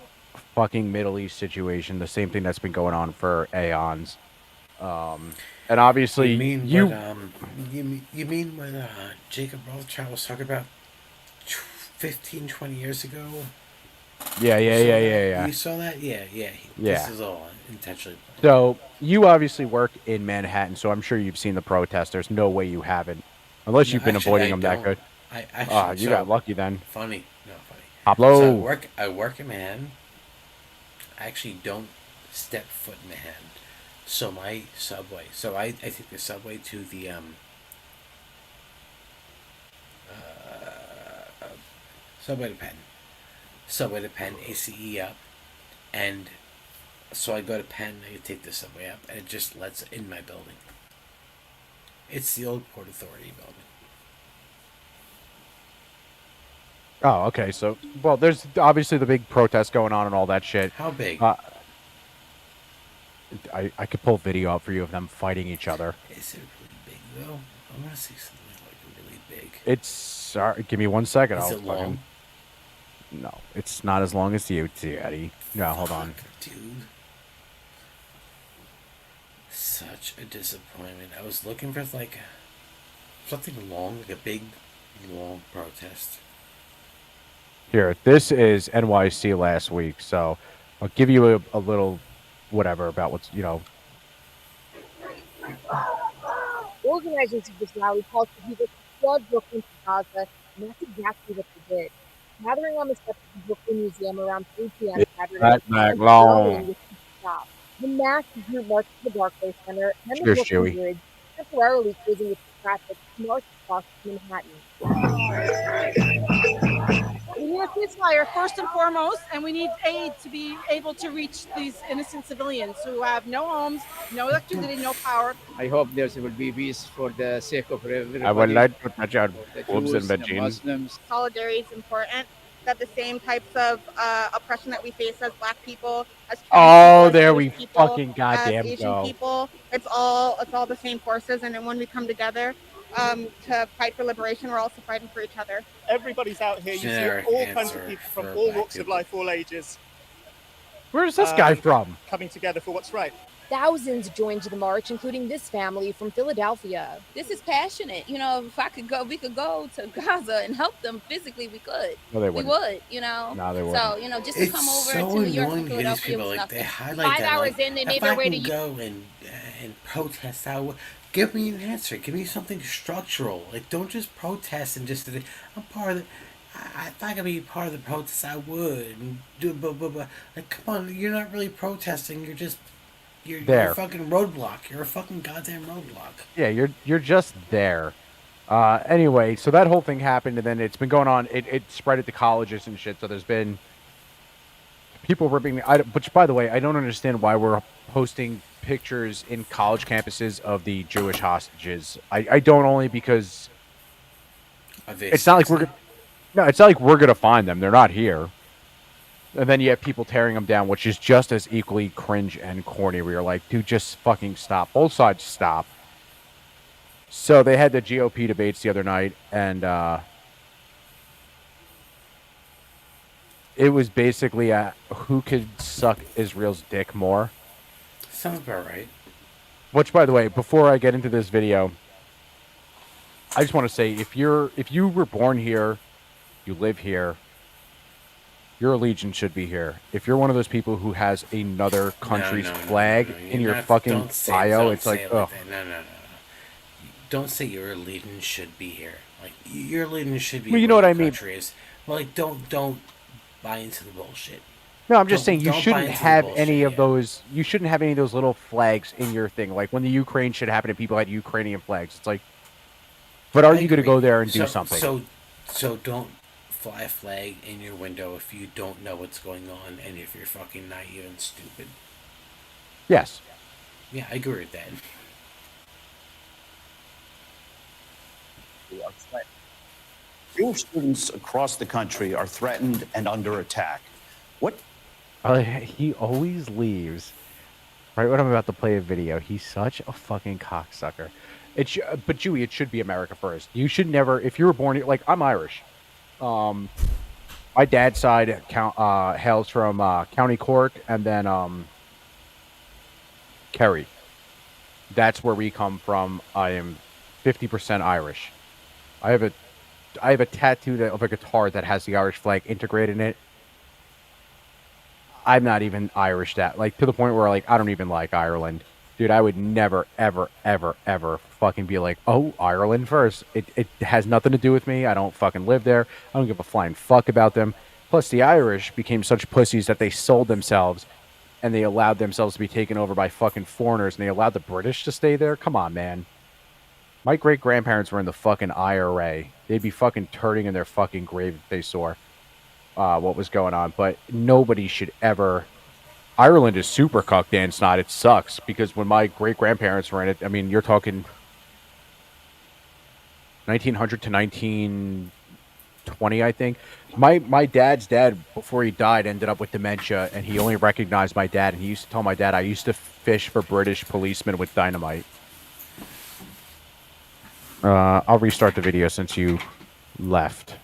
Speaker 1: fucking Middle East situation, the same thing that's been going on for aeons. And obviously,
Speaker 2: You mean you mean when Jacob Rothschild was talking about 15, 20 years ago?
Speaker 1: yeah.
Speaker 2: You saw that? Yeah.
Speaker 1: Yeah.
Speaker 2: This is all intentionally planned.
Speaker 1: So you obviously work in Manhattan, so I'm sure you've seen the protests. There's no way you haven't, unless
Speaker 2: No,
Speaker 1: you've been
Speaker 2: actually,
Speaker 1: avoiding
Speaker 2: I
Speaker 1: them that
Speaker 2: don't.
Speaker 1: good.
Speaker 2: I
Speaker 1: Ah,
Speaker 2: actually
Speaker 1: you got lucky then.
Speaker 2: funny. No, funny. So
Speaker 1: Pablo.
Speaker 2: I work in Manhattan. I actually don't step foot in Manhattan. So my subway. So I take the subway to the subway to Penn. Subway to Penn, ACE up, and so I go to Penn. I take the subway up, and it just lets in my building. It's the old Port Authority building.
Speaker 1: Oh, okay. So, well, there's obviously the big protest going on and all that shit.
Speaker 2: How big?
Speaker 1: Uh, I could pull video up for you of them fighting each other.
Speaker 2: Is it really big though? I want to see something like really big.
Speaker 1: It's sorry. Give me 1 second.
Speaker 2: Is
Speaker 1: I'll
Speaker 2: it long?
Speaker 1: fucking. No, it's not as long as you, Eddie. No, hold on.
Speaker 2: Fuck, dude. Such a disappointment. I was looking for like something long, like a big, long protest.
Speaker 1: Here, this is NYC last week, so I'll give you a little whatever about what's.
Speaker 3: Organizers of this rally called for people to flood Brooklyn to Gaza, and that's exactly what they did. Gathering on the steps of the Brooklyn Museum around 3 p.m. Saturday,
Speaker 1: That back
Speaker 3: and
Speaker 1: long.
Speaker 3: rallying was to stop. The massive group marched to the Barclays Center and the
Speaker 1: Cheers,
Speaker 3: Brooklyn
Speaker 1: Chewy.
Speaker 3: Bridge, temporarily closing its traffic to march across Manhattan.
Speaker 4: We need a ceasefire first and foremost, and we need aid to be able to reach these innocent civilians who have no homes, no electricity, no power.
Speaker 5: I hope there will be peace for the sake of everybody.
Speaker 1: I would like to touch out
Speaker 5: the
Speaker 1: boobs and
Speaker 5: Jews, the
Speaker 1: vagines.
Speaker 5: Muslims.
Speaker 6: Solidarity is important. That the same types of oppression that we face as Black people, as trans
Speaker 1: Oh,
Speaker 6: people, as
Speaker 1: there
Speaker 6: Jewish
Speaker 1: we
Speaker 6: people,
Speaker 1: fucking
Speaker 6: as
Speaker 1: goddamn
Speaker 6: Asian
Speaker 1: go.
Speaker 6: people, it's all the same forces. And then when we come together to fight for liberation, we're also fighting for each other.
Speaker 7: Everybody's out here. You
Speaker 2: Generic
Speaker 7: see all kinds of
Speaker 2: answer
Speaker 7: people from
Speaker 2: for
Speaker 7: all
Speaker 2: Black
Speaker 7: walks of
Speaker 2: people.
Speaker 7: life, all ages,
Speaker 1: Where's this guy from?
Speaker 7: coming together for what's right.
Speaker 3: Thousands joined the march, including this family from Philadelphia.
Speaker 8: This is passionate. You know, if I could go, we could go to Gaza and help them physically. We could.
Speaker 1: No, they
Speaker 8: We
Speaker 1: wouldn't.
Speaker 8: would. You know.
Speaker 1: No, they wouldn't.
Speaker 8: So you know, just to
Speaker 2: It's
Speaker 8: come over
Speaker 2: so
Speaker 8: to New York
Speaker 2: annoying
Speaker 8: and
Speaker 2: to hear these
Speaker 8: Philadelphia
Speaker 2: people
Speaker 8: was
Speaker 2: like they
Speaker 8: nothing.
Speaker 2: highlight
Speaker 3: 5
Speaker 2: that.
Speaker 3: hours
Speaker 2: Like,
Speaker 3: in, they made
Speaker 2: if
Speaker 3: their
Speaker 2: I
Speaker 3: way
Speaker 2: can
Speaker 3: to
Speaker 2: go and protest, give me an answer. Give me something structural. Like, don't just protest and just I'm part of the. If I could be part of the protest, I would. And do blah blah blah. Like, come on, you're not really protesting. You're just you're
Speaker 1: There.
Speaker 2: a fucking roadblock. You're a fucking goddamn roadblock.
Speaker 1: Yeah, you're just there. Anyway, so that whole thing happened, and then it's been going on. It spread it to colleges and shit. So there's been people ripping. Which, by the way, I don't understand why we're posting pictures in college campuses of the Jewish hostages. I don't only because
Speaker 2: Are they
Speaker 1: it's not like
Speaker 2: sexy?
Speaker 1: it's not like we're gonna find them. They're not here. And then you have people tearing them down, which is just as equally cringe and corny. Where you're like, dude, just fucking stop. Both sides stop. So they had the GOP debates the other night, and it was basically who could suck Israel's dick more.
Speaker 2: Sounds about right.
Speaker 1: Which, by the way, before I get into this video, I just want to say if you were born here, you live here, your allegiance should be here. If you're one of those people who has another country's flag in your fucking bio, it's like, oh.
Speaker 2: No. Don't say your allegiance should be here. Like your allegiance should be.
Speaker 1: Well, you know what I mean.
Speaker 2: Well, like don't buy into the bullshit.
Speaker 1: No, I'm just saying you shouldn't have any of
Speaker 2: yeah.
Speaker 1: those. You shouldn't have any of those little flags in your thing. Like when the Ukraine shit happened and people had Ukrainian flags. It's like, but are you going to go there and do something?
Speaker 2: So don't fly a flag in your window if you don't know what's going on and if you're fucking naive and stupid.
Speaker 1: Yes.
Speaker 2: Yeah, I agree with that.
Speaker 9: Jewish students across the country are threatened and under attack. What?
Speaker 1: He always leaves right when I'm about to play a video. He's such a fucking cocksucker. But Jewy, it should be America first. You should never, if you were born here, like I'm Irish. My dad's side hails from County Cork and then Kerry. That's where we come from. I am 50% Irish. I have a tattoo of a guitar that has the Irish flag integrated in it. I'm not even Irish to the point where like I don't even like Ireland. Dude, I would never, ever, ever, ever fucking be like, oh, Ireland first. It has nothing to do with me. I don't fucking live there. I don't give a flying fuck about them. Plus, the Irish became such pussies that they sold themselves and they allowed themselves to be taken over by fucking foreigners and they allowed the British to stay there. Come on, man. My great-grandparents were in the fucking IRA. They'd be fucking turning in their fucking grave if they saw what was going on. But nobody should ever... Ireland is super cucked, Dan Snot. It sucks because when my great-grandparents were in it, I mean, you're talking 1900 to 1920, I think. My dad's dad, before he died, ended up with dementia, and he only recognized my dad. And he used to tell my dad, I used to fish for British policemen with dynamite. I'll restart the video since you left.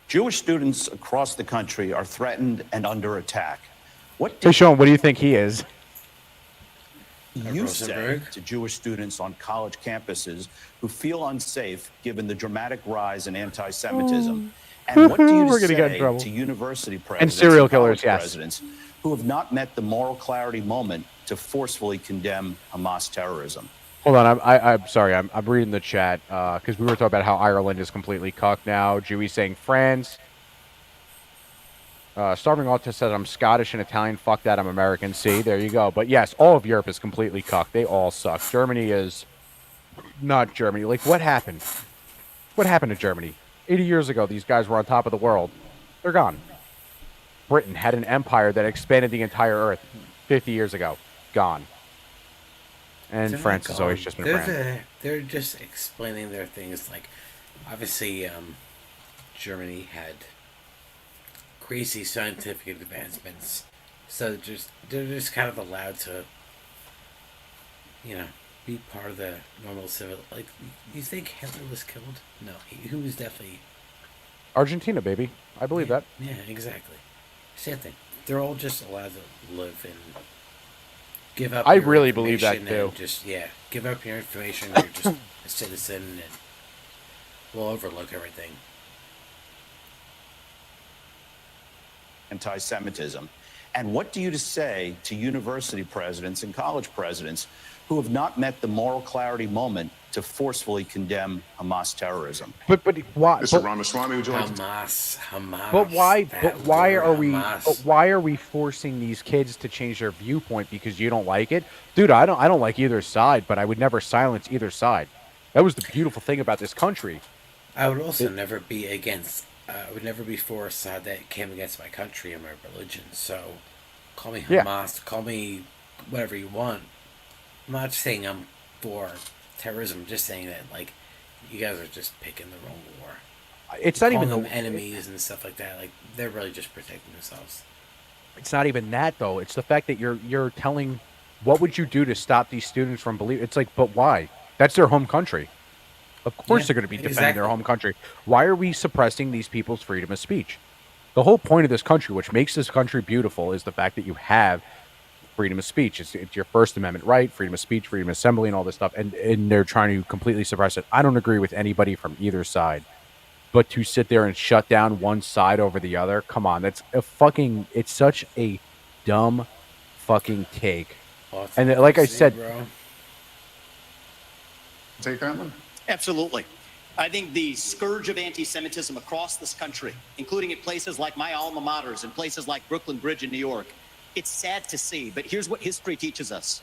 Speaker 9: Jewish students across the country are threatened and under attack.
Speaker 1: Hey, Sean, what do you think he is?
Speaker 9: You say to Jewish students on college campuses who feel unsafe given the dramatic rise in anti-Semitism? And what do you say to university presidents
Speaker 1: and serial killers,
Speaker 9: presidents who have not met the moral clarity moment to forcefully condemn Hamas terrorism?
Speaker 1: Hold on, I'm sorry. I'm reading the chat because we were talking about how Ireland is completely cucked now. Jewy saying France. Starving Autist says I'm Scottish and Italian. Fuck that, I'm American. See, there you go. But yes, all of Europe is completely cucked. They all suck. Germany is not Germany. Like, what happened? What happened to Germany? 80 years ago, these guys were on top of the world. They're gone. Britain had an empire that expanded the entire earth 50 years ago. Gone. And France has always just been France.
Speaker 2: They're just explaining their things. Like, obviously, Germany had crazy scientific advancements, so they're just kind of allowed to, be part of the normal civil. Like, you think Hitler was killed? No, he was definitely
Speaker 1: Argentina, baby. I believe that.
Speaker 2: Yeah, exactly. Same thing. They're all just allowed to live and give up.
Speaker 1: I really believe that too.
Speaker 2: Give up your information. You're just a citizen, and we'll overlook everything.
Speaker 9: Anti-Semitism. And what do you say to university presidents and college presidents who have not met the moral clarity moment to forcefully condemn Hamas terrorism?
Speaker 1: But why?
Speaker 10: Mr. Ramaswamy, would you like
Speaker 2: Hamas.
Speaker 1: But why? But why are we? But why are we forcing these kids to change their viewpoint because you don't like it, dude? I don't like either side, but I would never silence either side. That was the beautiful thing about this country.
Speaker 2: I would also never be against. I would never be for a side that came against my country and my religion. So, call me Hamas. Call me whatever you want. I'm not saying I'm for terrorism. I'm just saying that like you guys are just picking the wrong war.
Speaker 1: It's
Speaker 2: You're
Speaker 1: not even
Speaker 2: calling
Speaker 1: the
Speaker 2: them enemies and stuff like that. Like they're really just protecting themselves.
Speaker 1: It's not even that though. It's the fact that you're telling what would you do to stop these students from believing? It's like, but why? That's their home country. Of course
Speaker 2: Yeah,
Speaker 1: they're going to be defending
Speaker 2: exactly.
Speaker 1: their home country. Why are we suppressing these people's freedom of speech? The whole point of this country, which makes this country beautiful, is the fact that you have freedom of speech. It's your First Amendment right, freedom of speech, freedom of assembly, and all this stuff. And they're trying to completely suppress it. I don't agree with anybody from either side. But to sit there and shut down one side over the other, come on, it's such a dumb fucking take. And like I said,
Speaker 2: bro.
Speaker 10: Take that one.
Speaker 11: Absolutely. I think the scourge of anti-Semitism across this country, including at places like my alma maters and places like Brooklyn Bridge in New York, it's sad to see, but here's what history teaches us.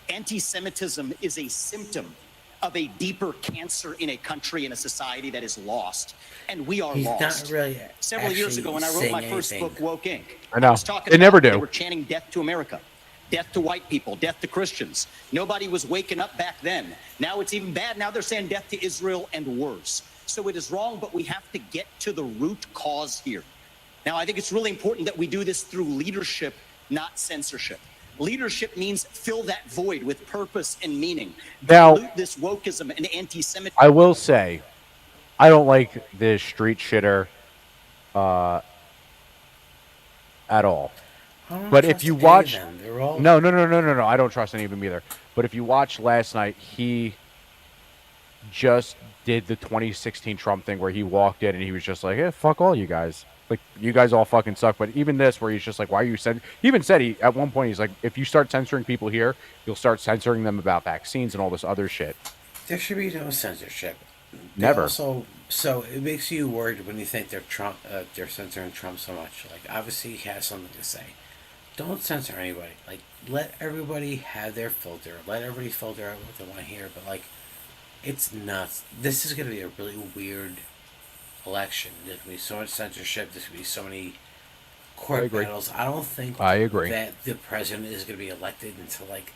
Speaker 11: Anti-Semitism is a symptom of a deeper cancer in a country and a society that is lost. And we are
Speaker 2: He's
Speaker 11: lost.
Speaker 2: not really
Speaker 11: Several years ago when I wrote my first book, Woke Inc.,
Speaker 1: I know.
Speaker 11: was talking
Speaker 1: They
Speaker 11: about
Speaker 1: never
Speaker 11: They
Speaker 1: do.
Speaker 11: were chanting death to America. Death to white people, death to Christians. Nobody was waking up back then. Now it's even bad. Now they're saying death to Israel and worse. So it is wrong, but we have to get to the root cause here. Now, I think it's really important that we do this through leadership, not censorship. Leadership means fill that void with purpose and meaning.
Speaker 1: Now-
Speaker 11: Dilute this wokeism and anti-Semitism.
Speaker 1: I will say, I don't like this street shitter at all.
Speaker 2: I don't
Speaker 1: But if
Speaker 2: trust
Speaker 1: you
Speaker 2: any
Speaker 1: watch,
Speaker 2: of them. They're all
Speaker 1: no, I don't trust any of them either. But if you watch last night, he just did the 2016 Trump thing where he walked in and he was just like, "Yeah, fuck all you guys. Like, you guys all fucking suck." But even this, where he's just like, "Why are you censoring?" He even said at one point, he's like, "If you start censoring people here, you'll start censoring them about vaccines and all this other shit."
Speaker 2: There should be no censorship. They
Speaker 1: Never.
Speaker 2: Also, so it makes you worried when you think they're censoring Trump so much. Like, obviously, he has something to say. Don't censor anybody. Like, let everybody have their filter. Let everybody filter out what they want to hear. But like, it's nuts. This is going to be a really weird election. There's going to be so much censorship. There's going to be so many court
Speaker 1: agree.
Speaker 2: battles. I don't think
Speaker 1: I agree.
Speaker 2: that the president is going to be elected until like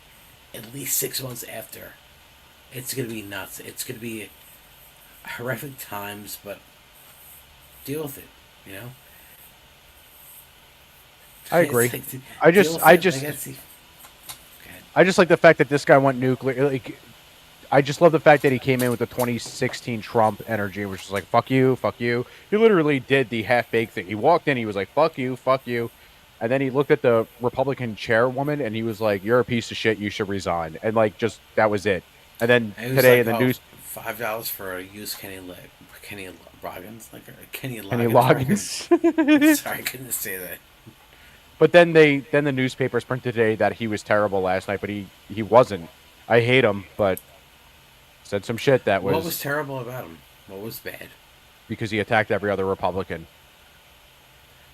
Speaker 2: at least 6 months after. It's going to be nuts. It's going to be horrific times, but deal with it, you know?
Speaker 1: I
Speaker 2: It's
Speaker 1: agree.
Speaker 2: like,
Speaker 1: I
Speaker 2: deal
Speaker 1: just,
Speaker 2: with
Speaker 1: I
Speaker 2: it.
Speaker 1: just,
Speaker 2: Like, it's-
Speaker 1: I just like the fact that this guy went nuclear. Like, I just love the fact that he came in with the 2016 Trump energy, which was like, fuck you, fuck you. He literally did the half-baked thing. He walked in, he was like, fuck you, fuck you. And then he looked at the Republican chairwoman, and he was like, you're a piece of shit, you should resign. And, like, just, that was it. And then
Speaker 2: it was
Speaker 1: today
Speaker 2: like,
Speaker 1: in the news...
Speaker 2: $5 for a used Kenny Loggins? Like, Kenny Loggins.
Speaker 1: Kenny Loggins.
Speaker 2: Sorry, I couldn't say that.
Speaker 1: But then the newspapers printed today that he was terrible last night, but he wasn't. I hate him, but said some shit that was...
Speaker 2: What was terrible about him? What was bad?
Speaker 1: Because he attacked every other Republican.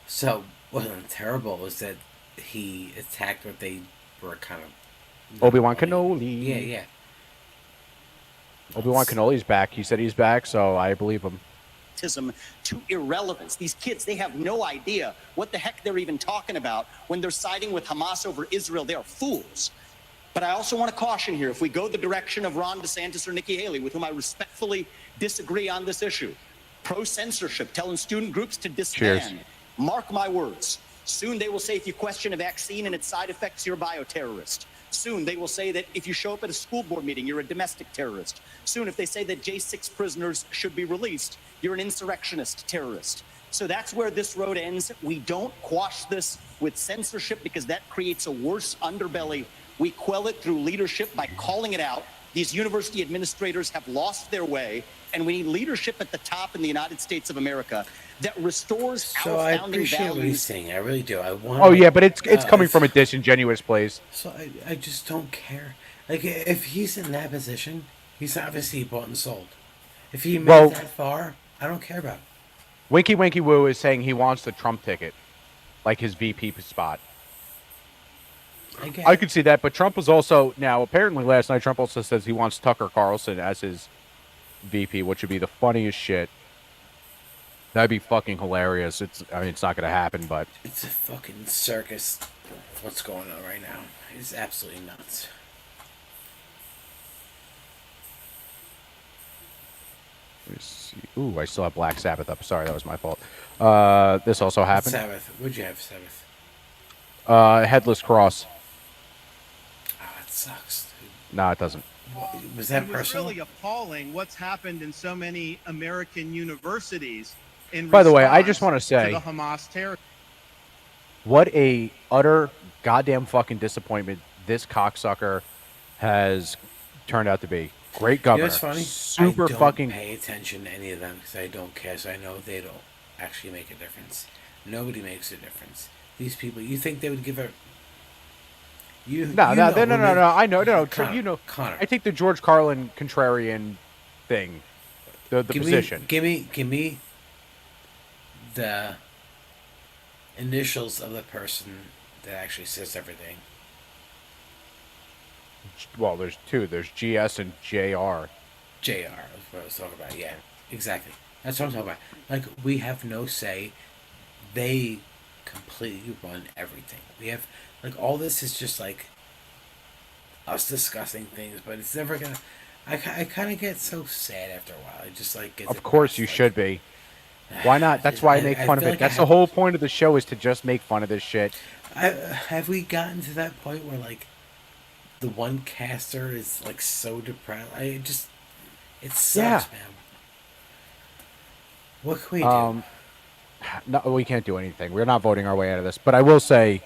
Speaker 2: So, what was terrible was that he attacked what they were kind of...
Speaker 1: Obi-Wan Kenobi.
Speaker 2: Yeah, yeah.
Speaker 1: Obi-Wan Kenobi's back. He said he's back, so I believe him.
Speaker 11: To irrelevance. These kids, they have no idea what the heck they're even talking about when they're siding with Hamas over Israel. They are fools. But I also want to caution here, if we go the direction of Ron DeSantis or Nikki Haley, with whom I respectfully disagree on this issue, pro-censorship, telling student groups to disband,
Speaker 1: Cheers.
Speaker 11: mark my words, soon they will say if you question a vaccine and its side effects, you're a bioterrorist. Soon they will say that if you show up at a school board meeting, you're a domestic terrorist. Soon if they say that J6 prisoners should be released, you're an insurrectionist terrorist. So that's where this road ends. We don't quash this with censorship because that creates a worse underbelly. We quell it through leadership by calling it out. These university administrators have lost their way, and we need leadership at the top in the United States of America that restores
Speaker 2: So
Speaker 11: our
Speaker 2: I
Speaker 11: founding
Speaker 2: appreciate what he's
Speaker 11: values.
Speaker 2: saying. I really do. I want.
Speaker 1: Oh, yeah, but it's coming from a disingenuous place.
Speaker 2: So I just don't care. Like, if he's in that position, he's obviously bought and sold. If he made that far, I don't care about it.
Speaker 1: Winky Winky Woo is saying he wants the Trump ticket, like his VP spot. I could see that, but Trump was also... Now, apparently last night, Trump also says he wants Tucker Carlson as his VP, which would be the funniest shit. That'd be fucking hilarious. I mean, it's not gonna happen, but
Speaker 2: It's a fucking circus. What's going on right now? It's absolutely nuts.
Speaker 1: let me see. Ooh, I still have Black Sabbath up. Sorry, that was my fault. This also happened.
Speaker 2: Sabbath. What'd you have, Sabbath?
Speaker 1: Headless Cross.
Speaker 2: Ah, it sucks, dude.
Speaker 1: No, it doesn't.
Speaker 2: Was that
Speaker 7: It was
Speaker 2: personal?
Speaker 7: really appalling what's happened in so many American universities.
Speaker 1: By the way, I just want to
Speaker 7: to
Speaker 1: say,
Speaker 7: the Hamas terror.
Speaker 1: what a utter goddamn fucking disappointment this cocksucker has turned out to be. Great
Speaker 2: You know
Speaker 1: governor.
Speaker 2: what's funny?
Speaker 1: Super
Speaker 2: I don't
Speaker 1: fucking.
Speaker 2: pay attention to any of them because I don't care. So I know they don't actually make a difference. Nobody makes a difference. These people, you think they would give a? You
Speaker 1: No.
Speaker 2: you know
Speaker 1: I know. No,
Speaker 2: Connor,
Speaker 1: you know.
Speaker 2: Connor.
Speaker 1: I take the George Carlin contrarian thing. The position.
Speaker 2: Give me the initials of the person that actually says everything.
Speaker 1: Well, there's two. There's GS and JR.
Speaker 2: JR is what I was talking about. Yeah, exactly. That's what I'm talking about. Like, we have no say. They completely run everything. We have, like, all this is just, like, us discussing things, but it's never gonna. I kind of get so sad after a while. I just, like, get
Speaker 1: Of course you should be. Why not? That's why I make fun of
Speaker 2: feel
Speaker 1: it.
Speaker 2: like
Speaker 1: That's the whole point of the show, is to just make fun of this shit.
Speaker 2: Have we gotten to that point where, like, the one caster is, like, so depressed? It sucks, man. What can we do?
Speaker 1: No, we can't do anything. We're not voting our way out of this. But I will say,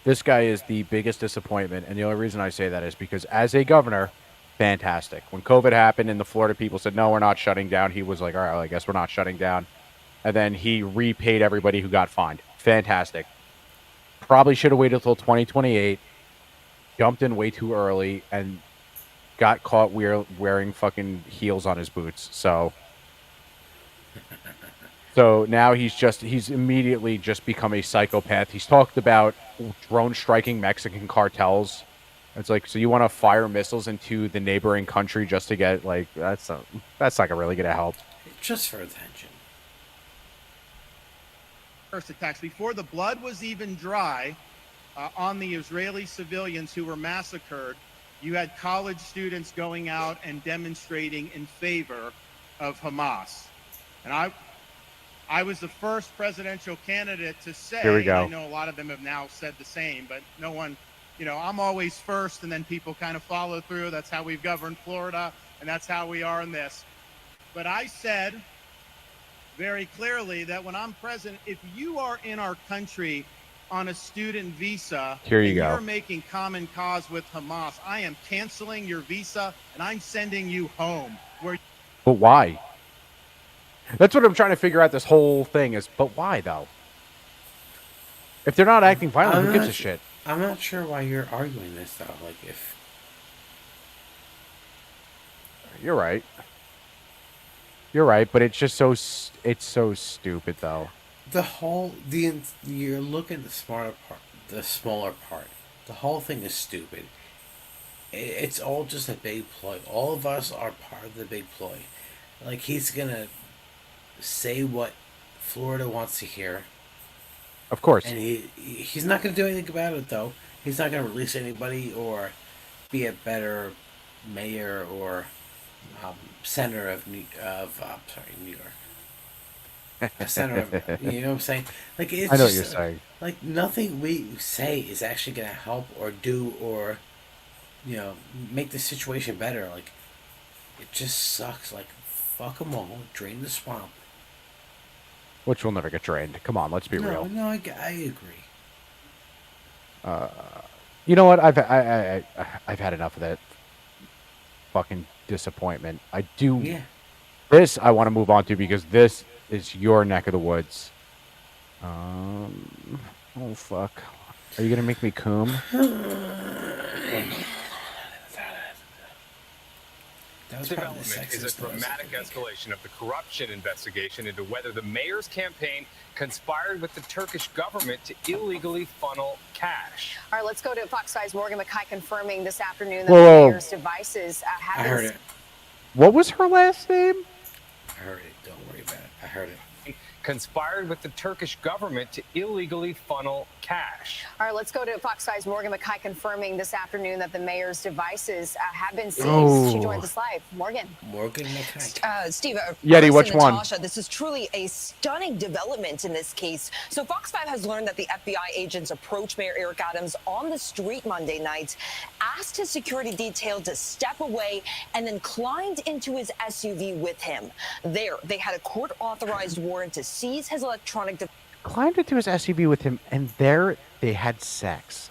Speaker 1: this guy is the biggest disappointment, and the only reason I say that is because as a governor, fantastic. When COVID happened and the Florida people said, no, we're not shutting down, he was like, all right, well, I guess we're not shutting down. And then he repaid everybody who got fined. Fantastic. Probably should have waited till 2028, jumped in way too early, and got caught wearing fucking heels on his boots. So now he's immediately just become a psychopath. He's talked about drone striking Mexican cartels. It's like, so you want to fire missiles into the neighboring country just to get, like, that's not really gonna help.
Speaker 2: Just for attention.
Speaker 7: First attacks, before the blood was even dry on the Israeli civilians who were massacred, you had college students going out and demonstrating in favor of Hamas. And I was the first presidential candidate to say,
Speaker 1: Here we go.
Speaker 7: and I know a lot of them have now said the same, but no one, I'm always first, and then people kind of follow through. That's how we've governed Florida, and that's how we are in this. But I said very clearly that when I'm president, if you are in our country on a student visa,
Speaker 1: Here you
Speaker 7: and
Speaker 1: go.
Speaker 7: you're making common cause with Hamas, I am canceling your visa and I'm sending you home.
Speaker 1: But why? That's what I'm trying to figure out. This whole thing is, but why though? If they're not acting violent, who gives a shit?
Speaker 2: I'm not sure why you're arguing this though. Like, if
Speaker 1: You're right, but it's just so stupid though.
Speaker 2: you're looking at the smaller part. The whole thing is stupid. It's all just a big ploy. All of us are part of the big ploy. Like, he's gonna say what Florida wants to hear.
Speaker 1: Of course.
Speaker 2: And he's not gonna do anything about it though. He's not gonna release anybody or be a better mayor or senator of New York. A senator of, you know what I'm saying? Like, it's
Speaker 1: I know
Speaker 2: just,
Speaker 1: what you're saying.
Speaker 2: Like, nothing we say is actually gonna help or do or make the situation better. Like, it just sucks. Like, fuck them all. Drain the swamp.
Speaker 1: Which will never get drained. Come on, let's be real.
Speaker 2: No, I agree.
Speaker 1: You know what? I've had enough of that fucking disappointment. I do.
Speaker 2: Yeah.
Speaker 1: This I want to move on to because this is your neck of the woods. Oh fuck! Are you gonna make me coom?
Speaker 10: This development is a dramatic escalation of the corruption investigation into whether the mayor's campaign conspired with the Turkish government to illegally funnel cash.
Speaker 12: All right, let's go to Fox 5's Morgan McKay confirming this afternoon that
Speaker 1: Whoa.
Speaker 12: the mayor's devices have
Speaker 2: I
Speaker 12: been...
Speaker 2: heard it.
Speaker 1: What was her last name?
Speaker 2: I heard it. Don't worry about it. I heard it.
Speaker 10: Conspired with the Turkish government to illegally funnel cash.
Speaker 12: All right, let's go to Fox 5's Morgan McKay confirming this afternoon that the mayor's devices have been seized.
Speaker 1: Oh.
Speaker 12: She joins us live. Morgan.
Speaker 2: Morgan McKay.
Speaker 13: Steve,
Speaker 1: Yeti,
Speaker 13: listen,
Speaker 1: which one?
Speaker 13: Natasha, this is truly a stunning development in this case. So Fox 5 has learned that the FBI agents approached Mayor Eric Adams on the street Monday night, asked his security detail to step away, and then climbed into his SUV with him. There, they had a court-authorized warrant to seize his electronic device.
Speaker 1: Climbed into his SUV with him, and there they had sex.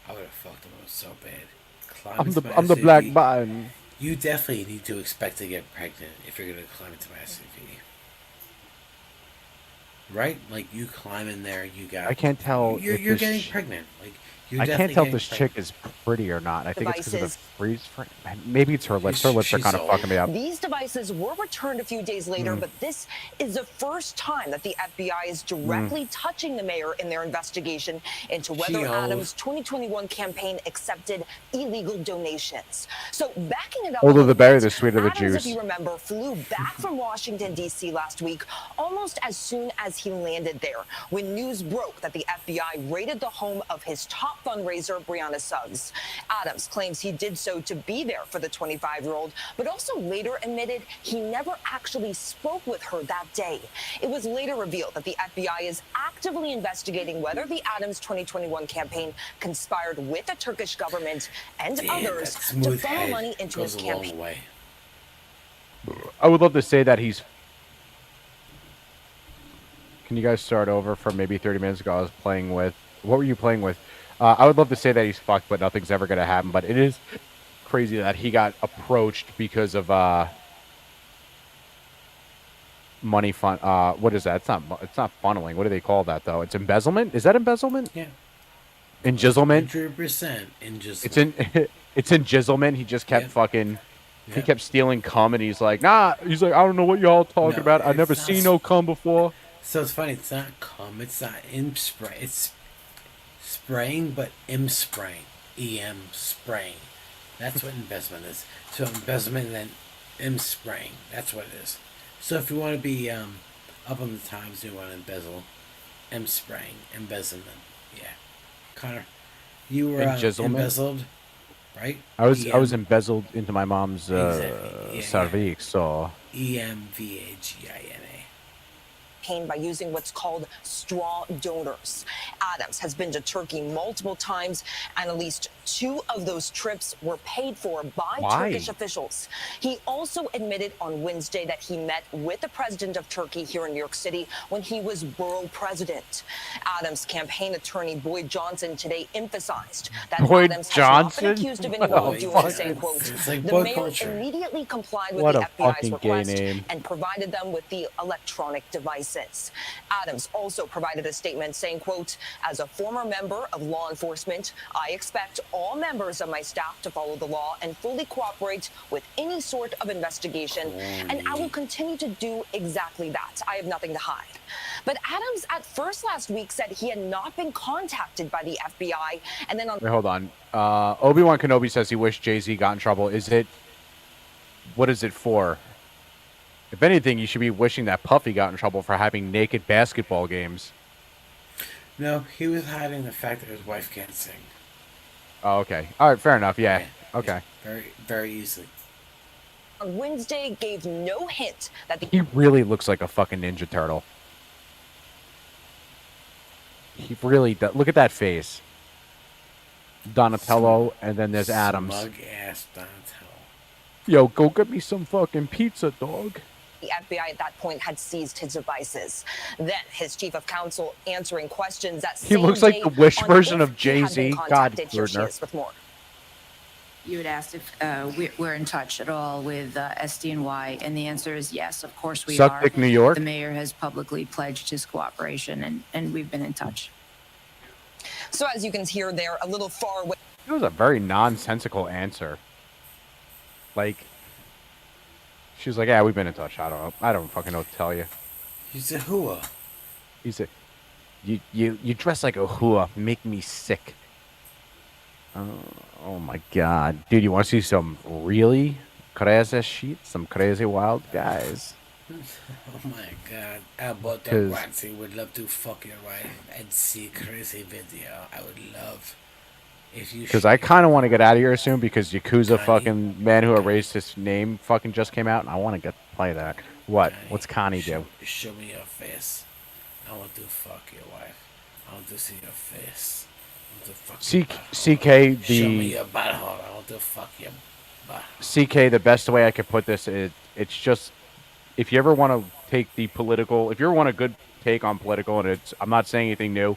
Speaker 2: I would have fucked him up so bad. Climb
Speaker 1: I'm
Speaker 2: into
Speaker 1: the
Speaker 2: my
Speaker 1: I'm the
Speaker 2: SUV.
Speaker 1: black button.
Speaker 2: You definitely need to expect to get pregnant if you're gonna climb into my SUV. Right? Like you climb in there, you got.
Speaker 1: I can't tell.
Speaker 2: You're
Speaker 1: if
Speaker 2: getting
Speaker 1: this
Speaker 2: pregnant. Like you're
Speaker 1: I can't
Speaker 2: definitely
Speaker 1: tell if
Speaker 2: getting
Speaker 1: this
Speaker 2: pregnant.
Speaker 1: chick is pretty or not. I think it's because of the
Speaker 13: Devices.
Speaker 1: freeze frame. Maybe it's her lips. Her lips are
Speaker 2: She's
Speaker 1: kind of
Speaker 2: old.
Speaker 1: fucking me up.
Speaker 13: These devices were returned a few days later, but this is the first time that the FBI is directly touching the mayor in their investigation into whether
Speaker 2: She old.
Speaker 13: Adams' 2021 campaign accepted illegal donations. So backing it up,
Speaker 1: Older
Speaker 13: a
Speaker 1: the
Speaker 13: little
Speaker 1: berry,
Speaker 13: bit,
Speaker 1: the sweeter the
Speaker 13: Adams,
Speaker 1: juice.
Speaker 13: if you remember, flew back from Washington, D.C. last week, almost as soon as he landed there, when news broke that the FBI raided the home of his top fundraiser, Breonna Suggs. Adams claims he did so to be there for the 25-year-old, but also later admitted he never actually spoke with her that day. It was later revealed that the FBI is actively investigating whether the Adams 2021 campaign conspired with the Turkish government and
Speaker 2: Damn,
Speaker 13: others
Speaker 2: that
Speaker 13: to
Speaker 2: smooth
Speaker 13: funnel
Speaker 2: head
Speaker 13: money into
Speaker 2: goes
Speaker 13: his
Speaker 2: a long
Speaker 13: campaign.
Speaker 2: way.
Speaker 1: I would love to say that he's. Can you guys start over from maybe 30 minutes ago? I was playing with. What were you playing with? I would love to say that he's fucked, but nothing's ever going to happen. But it is crazy that he got approached because of money fun. What is that? It's not funneling. What do they call that though? It's embezzlement. Is that embezzlement?
Speaker 2: Yeah.
Speaker 1: Enjizzlement.
Speaker 2: 100% enjizzlement.
Speaker 1: It's in. It's enjizzlement. He just kept fucking. He kept stealing cum, and he's like, nah. He's like, I don't know what y'all talking
Speaker 2: No,
Speaker 1: about. I
Speaker 2: it's
Speaker 1: never
Speaker 2: not
Speaker 1: seen no cum before.
Speaker 2: So it's funny. It's not cum. It's not im spray. It's spraying, but im spraying. EM spraying. That's what investment is. So embezzlement and then im spraying. That's what it is. So if you want to be up on the times, you want to embezzle, im spraying, embezzlement. Yeah. Connor, you were
Speaker 1: Embezzlement?
Speaker 2: embezzled, right?
Speaker 1: I was embezzled into my mom's
Speaker 2: Exactly. Yeah,
Speaker 1: cervix, so
Speaker 2: EMVAGINA.
Speaker 13: By using what's called straw donors. Adams has been to Turkey multiple times, and at least 2 of those trips were paid for by
Speaker 1: Why?
Speaker 13: Turkish officials. He also admitted on Wednesday that he met with the president of Turkey here in New York City when he was borough president. Adams' campaign attorney Boyd Johnson today emphasized that
Speaker 1: Boyd
Speaker 13: Adams has not
Speaker 1: Johnson?
Speaker 13: been accused of any
Speaker 1: What a
Speaker 13: wrongdoing,
Speaker 1: fuck-
Speaker 13: saying, quote,
Speaker 2: It's like
Speaker 13: the
Speaker 2: boy
Speaker 13: mayor
Speaker 2: culture.
Speaker 13: immediately complied with
Speaker 1: What
Speaker 13: the
Speaker 1: a
Speaker 13: FBI's
Speaker 1: fucking gay
Speaker 13: request
Speaker 1: name.
Speaker 13: and provided them with the electronic devices. Adams also provided a statement saying, quote, as a former member of law enforcement, I expect all members of my staff to follow the law and fully cooperate with any sort of investigation. And I will continue to do exactly that. I have nothing to hide. But Adams at first last week said he had not been contacted by the FBI. And then on
Speaker 1: wait, hold on. Obi-Wan Kenobi says he wished Jay-Z got in trouble. What is it for? If anything, you should be wishing that Puffy got in trouble for having naked basketball games.
Speaker 2: No, he was hiding the fact that his wife can't sing.
Speaker 1: Oh, okay. All right, fair enough. Yeah. Okay.
Speaker 2: Very, very easily.
Speaker 13: on Wednesday gave no hint that the
Speaker 1: He really looks like a fucking Ninja Turtle. He really does. Look at that face. Donatello, and then there's Adams.
Speaker 2: Smug ass Donatello.
Speaker 1: Yo, go get me some fucking pizza, dog.
Speaker 13: The FBI at that point had seized his devices. Then his chief of counsel answering questions that
Speaker 1: He looks like the Wish version of Jay-Z. God,
Speaker 13: Here she
Speaker 1: Gardner.
Speaker 13: is with more.
Speaker 14: You had asked if we're in touch at all with SDNY, and the answer is yes, of course we
Speaker 1: Suck
Speaker 14: are.
Speaker 1: dick, New York.
Speaker 14: The mayor has publicly pledged his cooperation, and we've been in touch.
Speaker 13: So as you can hear there, a little far away.
Speaker 1: It was a very nonsensical answer. Like, she's like, yeah, we've been in touch. I don't fucking know what to tell you.
Speaker 2: He's a hua.
Speaker 1: He's a, you dress like a hua, make me sick. Oh my god. Dude, you want to see some really crazy shit? Some crazy wild guys?
Speaker 2: Oh my god. I bought the
Speaker 1: 'Cause-
Speaker 2: Roxy would love to fuck your wife and see crazy video. I would love if you
Speaker 1: Because I kind of want to get out of here soon because Yakuza fucking Man Who Erased His Name fucking just came out, and I want to get to play that. What? What's Connie do?
Speaker 2: show me your face. I want to fuck your wife. I want to see your face. I want to fuck your
Speaker 1: CK,
Speaker 2: Show me
Speaker 1: the
Speaker 2: your butthole. I want to fuck your butt.
Speaker 1: CK, the best way I could put this is it's just if you ever want to take the political, if you ever want a good take on political, and I'm not saying anything new,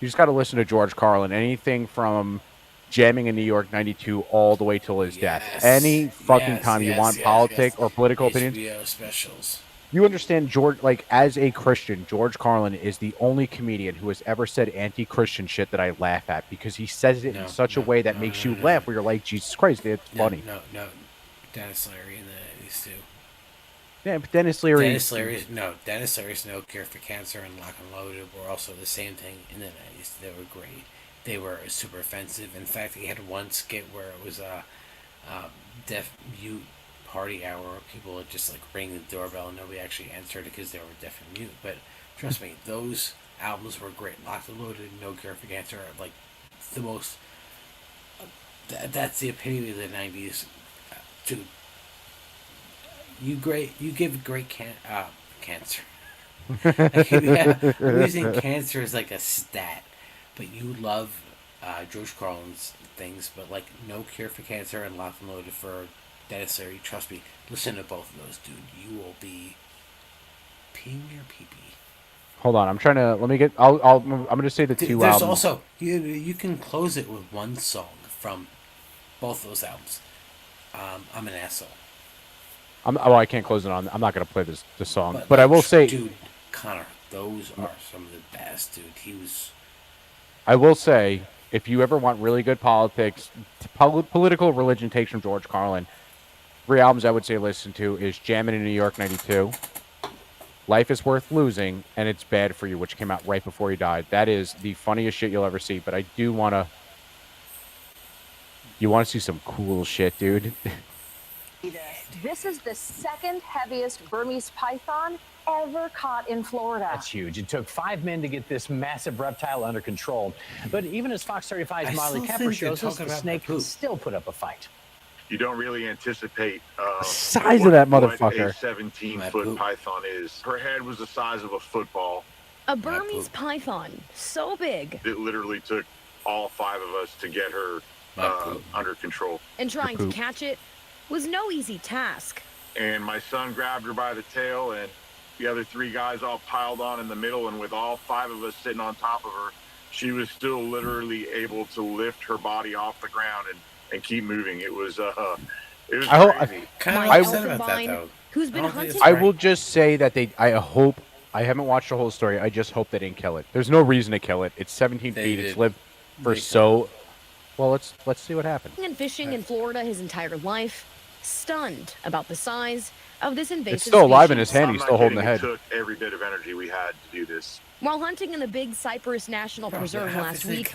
Speaker 1: you just got to listen to George Carlin. Anything from jamming in New York '92 all the way till his death. Any fucking time you want politic or political opinions,
Speaker 2: HBO specials.
Speaker 1: you understand George, like as a Christian, George Carlin is the only comedian who has ever said anti-Christian shit that I laugh at because he says it in such a way that makes you laugh where you're like, Jesus Christ, it's funny.
Speaker 2: No. Dennis Leary in the these two.
Speaker 1: Yeah, but Dennis Leary.
Speaker 2: Dennis Leary's No Cure for Cancer and Lock and Loaded were also the same thing in the 90s. They were great. They were super offensive. In fact, he had one skit where it was a deaf mute party hour where people would just like ring the doorbell and nobody actually answered it because they were deaf and mute. But trust me, those albums were great. Lock and Loaded, No Cure for Cancer are like the most. That's the epitome of the 90s. Dude, you give great cancer. I'm using cancer as like a stat, but you love George Carlin's things, but like No Cure for Cancer and Lock and Loaded for Dennis Leary. Trust me, listen to both of those, dude. You will be peeing your pee-pee.
Speaker 1: Hold on, I'm trying to. Let me get. I'm going to say the two
Speaker 2: There's
Speaker 1: albums.
Speaker 2: also you can close it with one song from both those albums. I'm an asshole.
Speaker 1: I can't close it on. I'm not going to play this song, but I will say,
Speaker 2: dude, Connor, those are some of the best, dude. He was.
Speaker 1: I will say, if you ever want really good politics, political religion takes from George Carlin, 3 albums I would say listen to is Jammin' in New York '92, Life is Worth Losing, and It's Bad for You, which came out right before he died. That is the funniest shit you'll ever see. But I do want to. You want to see some cool shit, dude?
Speaker 15: This is the second heaviest Burmese python ever caught in Florida.
Speaker 16: That's huge. It took 5 men to get this massive reptile under control. But even as Fox 35's Marley Kemper shows us, the snake can still put up a fight.
Speaker 17: You don't really anticipate
Speaker 1: The size of that
Speaker 17: what
Speaker 1: motherfucker.
Speaker 17: a 17-foot python is. Her head was the size of a football.
Speaker 18: A Burmese python, so big.
Speaker 17: It literally took all 5 of us to get her under control.
Speaker 18: And trying to catch it was no easy task.
Speaker 17: And my son grabbed her by the tail, and the other 3 guys all piled on in the middle, and with all 5 of us sitting on top of her, she was still literally able to lift her body off the ground and keep moving. It was crazy.
Speaker 18: Who's been hunting?
Speaker 1: I will just say that I hope. I haven't watched the whole story. I just hope they didn't kill it. There's no reason to kill it. It's 17 feet. It's lived for so. Well, let's see what happens.
Speaker 18: And fishing in Florida his entire life, stunned about the size of this invasive
Speaker 1: It's still alive in
Speaker 18: species.
Speaker 1: his hand. He's still holding the head.
Speaker 17: It took every bit of energy we had to do this.
Speaker 18: While hunting in the Big Cypress National Preserve last week,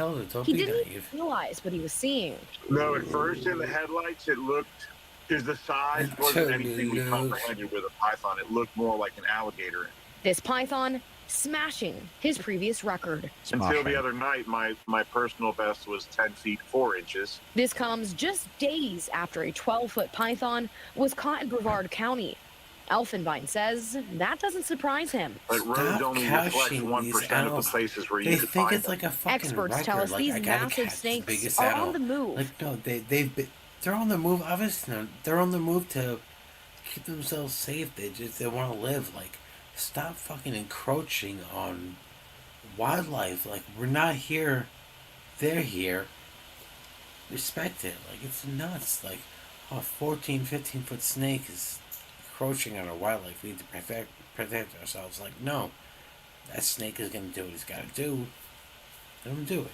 Speaker 18: he didn't realize what he was seeing.
Speaker 17: No, at first in the headlights, it looked, because the size wasn't anything we comprehended with a python. It looked more like an alligator.
Speaker 18: This python smashing his previous record.
Speaker 17: Until the other night, my personal best was 10 feet 4 inches.
Speaker 18: This comes just days after a 12-foot python was caught in Brevard County. Elfenbein says that doesn't surprise him.
Speaker 17: But roads only reflect 1% of the places where you can find them.
Speaker 2: It's like a fucking
Speaker 18: Experts
Speaker 2: record.
Speaker 18: tell us
Speaker 2: Like,
Speaker 18: these
Speaker 2: I gotta
Speaker 18: massive
Speaker 2: catch the
Speaker 18: snakes
Speaker 2: biggest
Speaker 18: are
Speaker 2: animal.
Speaker 18: on the move.
Speaker 2: Like no, they're on the move. Obviously, they're on the move to keep themselves safe. They want to live. Like, stop fucking encroaching on wildlife. Like, we're not here. They're here. Respect it. Like, it's nuts. Like, a 14, 15-foot snake is encroaching on our wildlife. We need to protect ourselves. Like, no. That snake is going to do what he's got to do. Let him do it.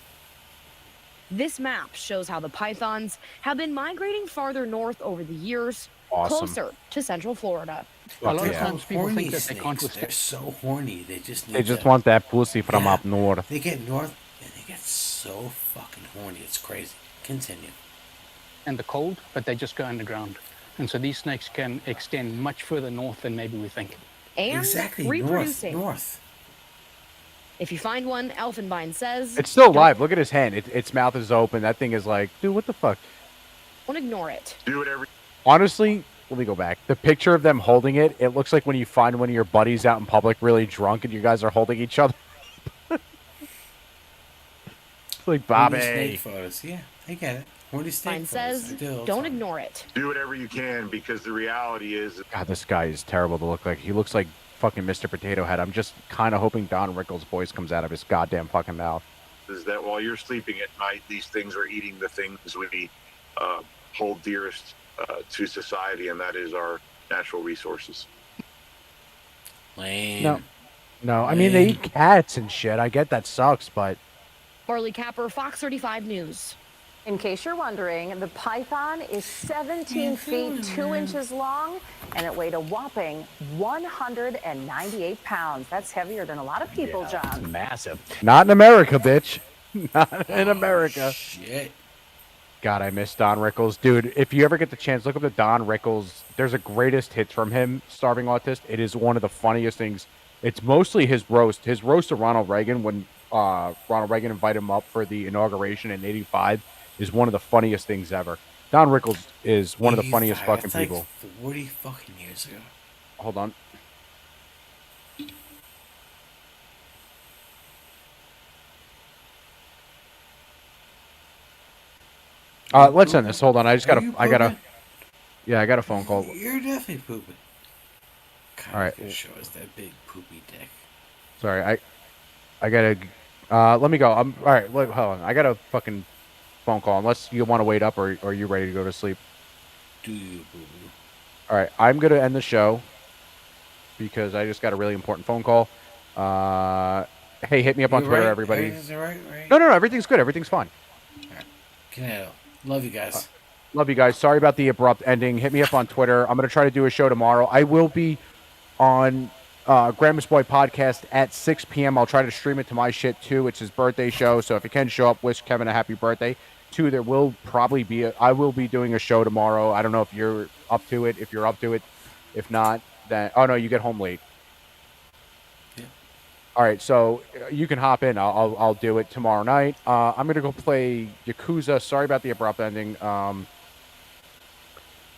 Speaker 18: This map shows how the pythons have been migrating farther north over the years,
Speaker 1: Awesome.
Speaker 18: closer to central Florida.
Speaker 2: A lot of times people think that they can't. They're so horny. They just need
Speaker 1: They just
Speaker 2: to-
Speaker 1: want that pussy from
Speaker 2: Yeah.
Speaker 1: up north.
Speaker 2: They get north and they get so fucking horny. It's crazy. Continue.
Speaker 19: And the cold, but they just go underground. And so these snakes can extend much further north than maybe we think.
Speaker 18: and
Speaker 2: Exactly.
Speaker 18: reproducing.
Speaker 2: North.
Speaker 18: If you find one, Elfenbein says,
Speaker 1: It's still alive. Look at his hand. Its mouth is open. That thing is like, dude, what the fuck?
Speaker 18: don't ignore it.
Speaker 17: Do it every.
Speaker 1: Honestly, let me go back. The picture of them holding it, it looks like when you find one of your buddies out in public really drunk and you guys are holding each other. It's like, Bobby.
Speaker 2: Horny snake photos. Yeah, I get it. Horny snake
Speaker 18: Fine
Speaker 2: photos.
Speaker 18: says,
Speaker 2: I do all the
Speaker 18: don't
Speaker 2: time.
Speaker 18: ignore it.
Speaker 17: Do whatever you can, because the reality is,
Speaker 1: God, this guy is terrible to look like. He looks like fucking Mr. Potato Head. I'm just kind of hoping Don Rickles' voice comes out of his goddamn fucking mouth.
Speaker 17: is that while you're sleeping at night, these things are eating the things we hold dearest to society, and that is our natural resources.
Speaker 2: Lame.
Speaker 1: No, I mean, they eat cats and shit. I get that sucks, but...
Speaker 18: Marley Capper, Fox 35 News.
Speaker 15: In case you're wondering, the python is 17 feet 2 inches long, and it weighed a whopping 198 pounds. That's heavier than a lot of people, John.
Speaker 16: Massive.
Speaker 1: Not in America, bitch. Not in America.
Speaker 2: Shit.
Speaker 1: God, I miss Don Rickles. Dude, if you ever get the chance, look up the Don Rickles. There's a greatest hits from him, Starving Autist. It is one of the funniest things. It's mostly his roast. His roast of Ronald Reagan when Ronald Reagan invited him up for the inauguration in 85 is one of the funniest things ever. Don Rickles is one of the funniest fucking
Speaker 2: That's like
Speaker 1: people.
Speaker 2: 40 fucking years ago.
Speaker 1: Hold on. Let's end this. Hold on. I gotta. Yeah, I got a phone call.
Speaker 2: You're definitely pooping. God,
Speaker 1: All right.
Speaker 2: Show us that big poopy dick.
Speaker 1: Sorry, I gotta. Let me go. All right. Hold on. I got a fucking phone call. Unless you want to wait up, or are you ready to go to sleep?
Speaker 2: Do you, boo boo?
Speaker 1: All right. I'm gonna end the show because I just got a really important phone call. Hey, hit me up on
Speaker 2: You
Speaker 1: Twitter,
Speaker 2: right?
Speaker 1: everybody.
Speaker 2: Everything's all right, right?
Speaker 1: No, everything's good. Everything's fine.
Speaker 2: Canelo. Love you guys.
Speaker 1: Love you guys. Sorry about the abrupt ending. Hit me up on Twitter. I'm going to try to do a show tomorrow. I will be on Grandma's Boy Podcast at 6 p.m. I'll try to stream it to my shit, too. It's his birthday show, so if you can show up, wish Kevin a happy birthday. 2, there will probably be I will be doing a show tomorrow. I don't know if you're up to it. If you're up to it. If not, then... Oh, no, you get home late.
Speaker 2: Yeah.
Speaker 1: All right, so you can hop in. I'll do it tomorrow night. I'm going to go play Yakuza. Sorry about the abrupt ending.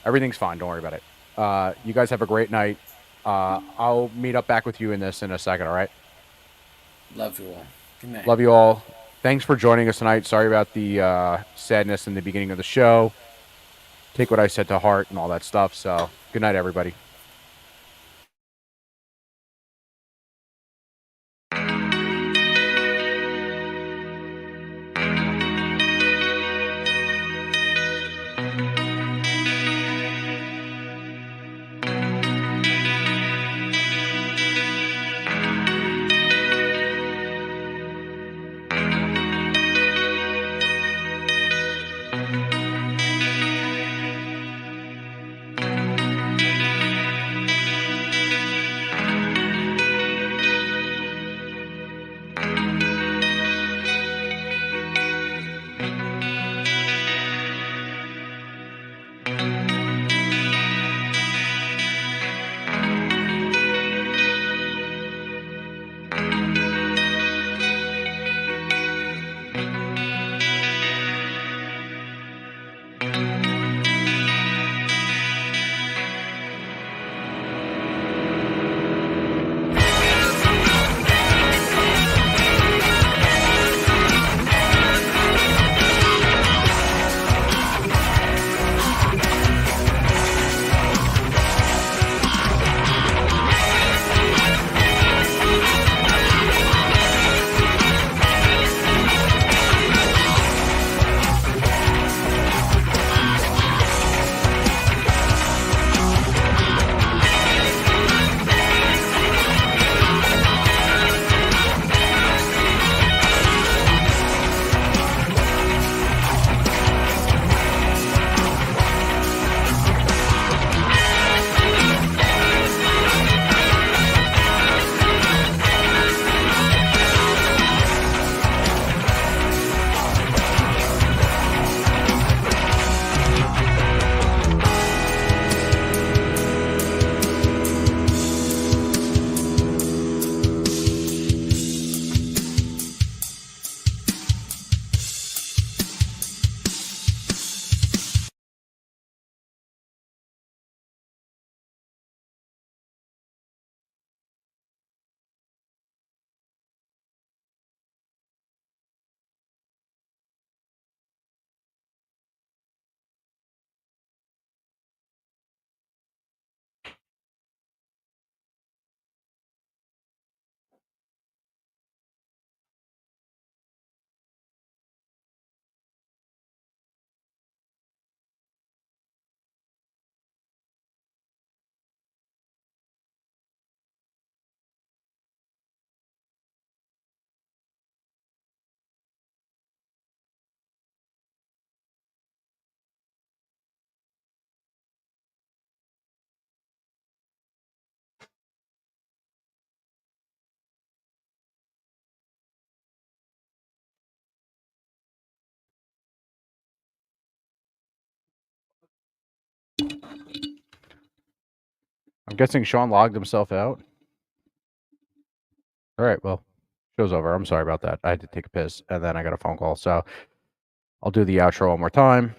Speaker 1: Everything's fine. Don't worry about it. You guys have a great night. I'll meet up back with you in a second, all right?
Speaker 2: Love you all. Good night.
Speaker 1: Love you all. Thanks for joining us tonight. Sorry about the sadness in the beginning of the show. Take what I said to heart and all that stuff. So, good night, everybody. I'm guessing Sean logged himself out. All right, well, show's over. I'm sorry about that. I had to take a piss, and then I got a phone call. So I'll do the outro one more time.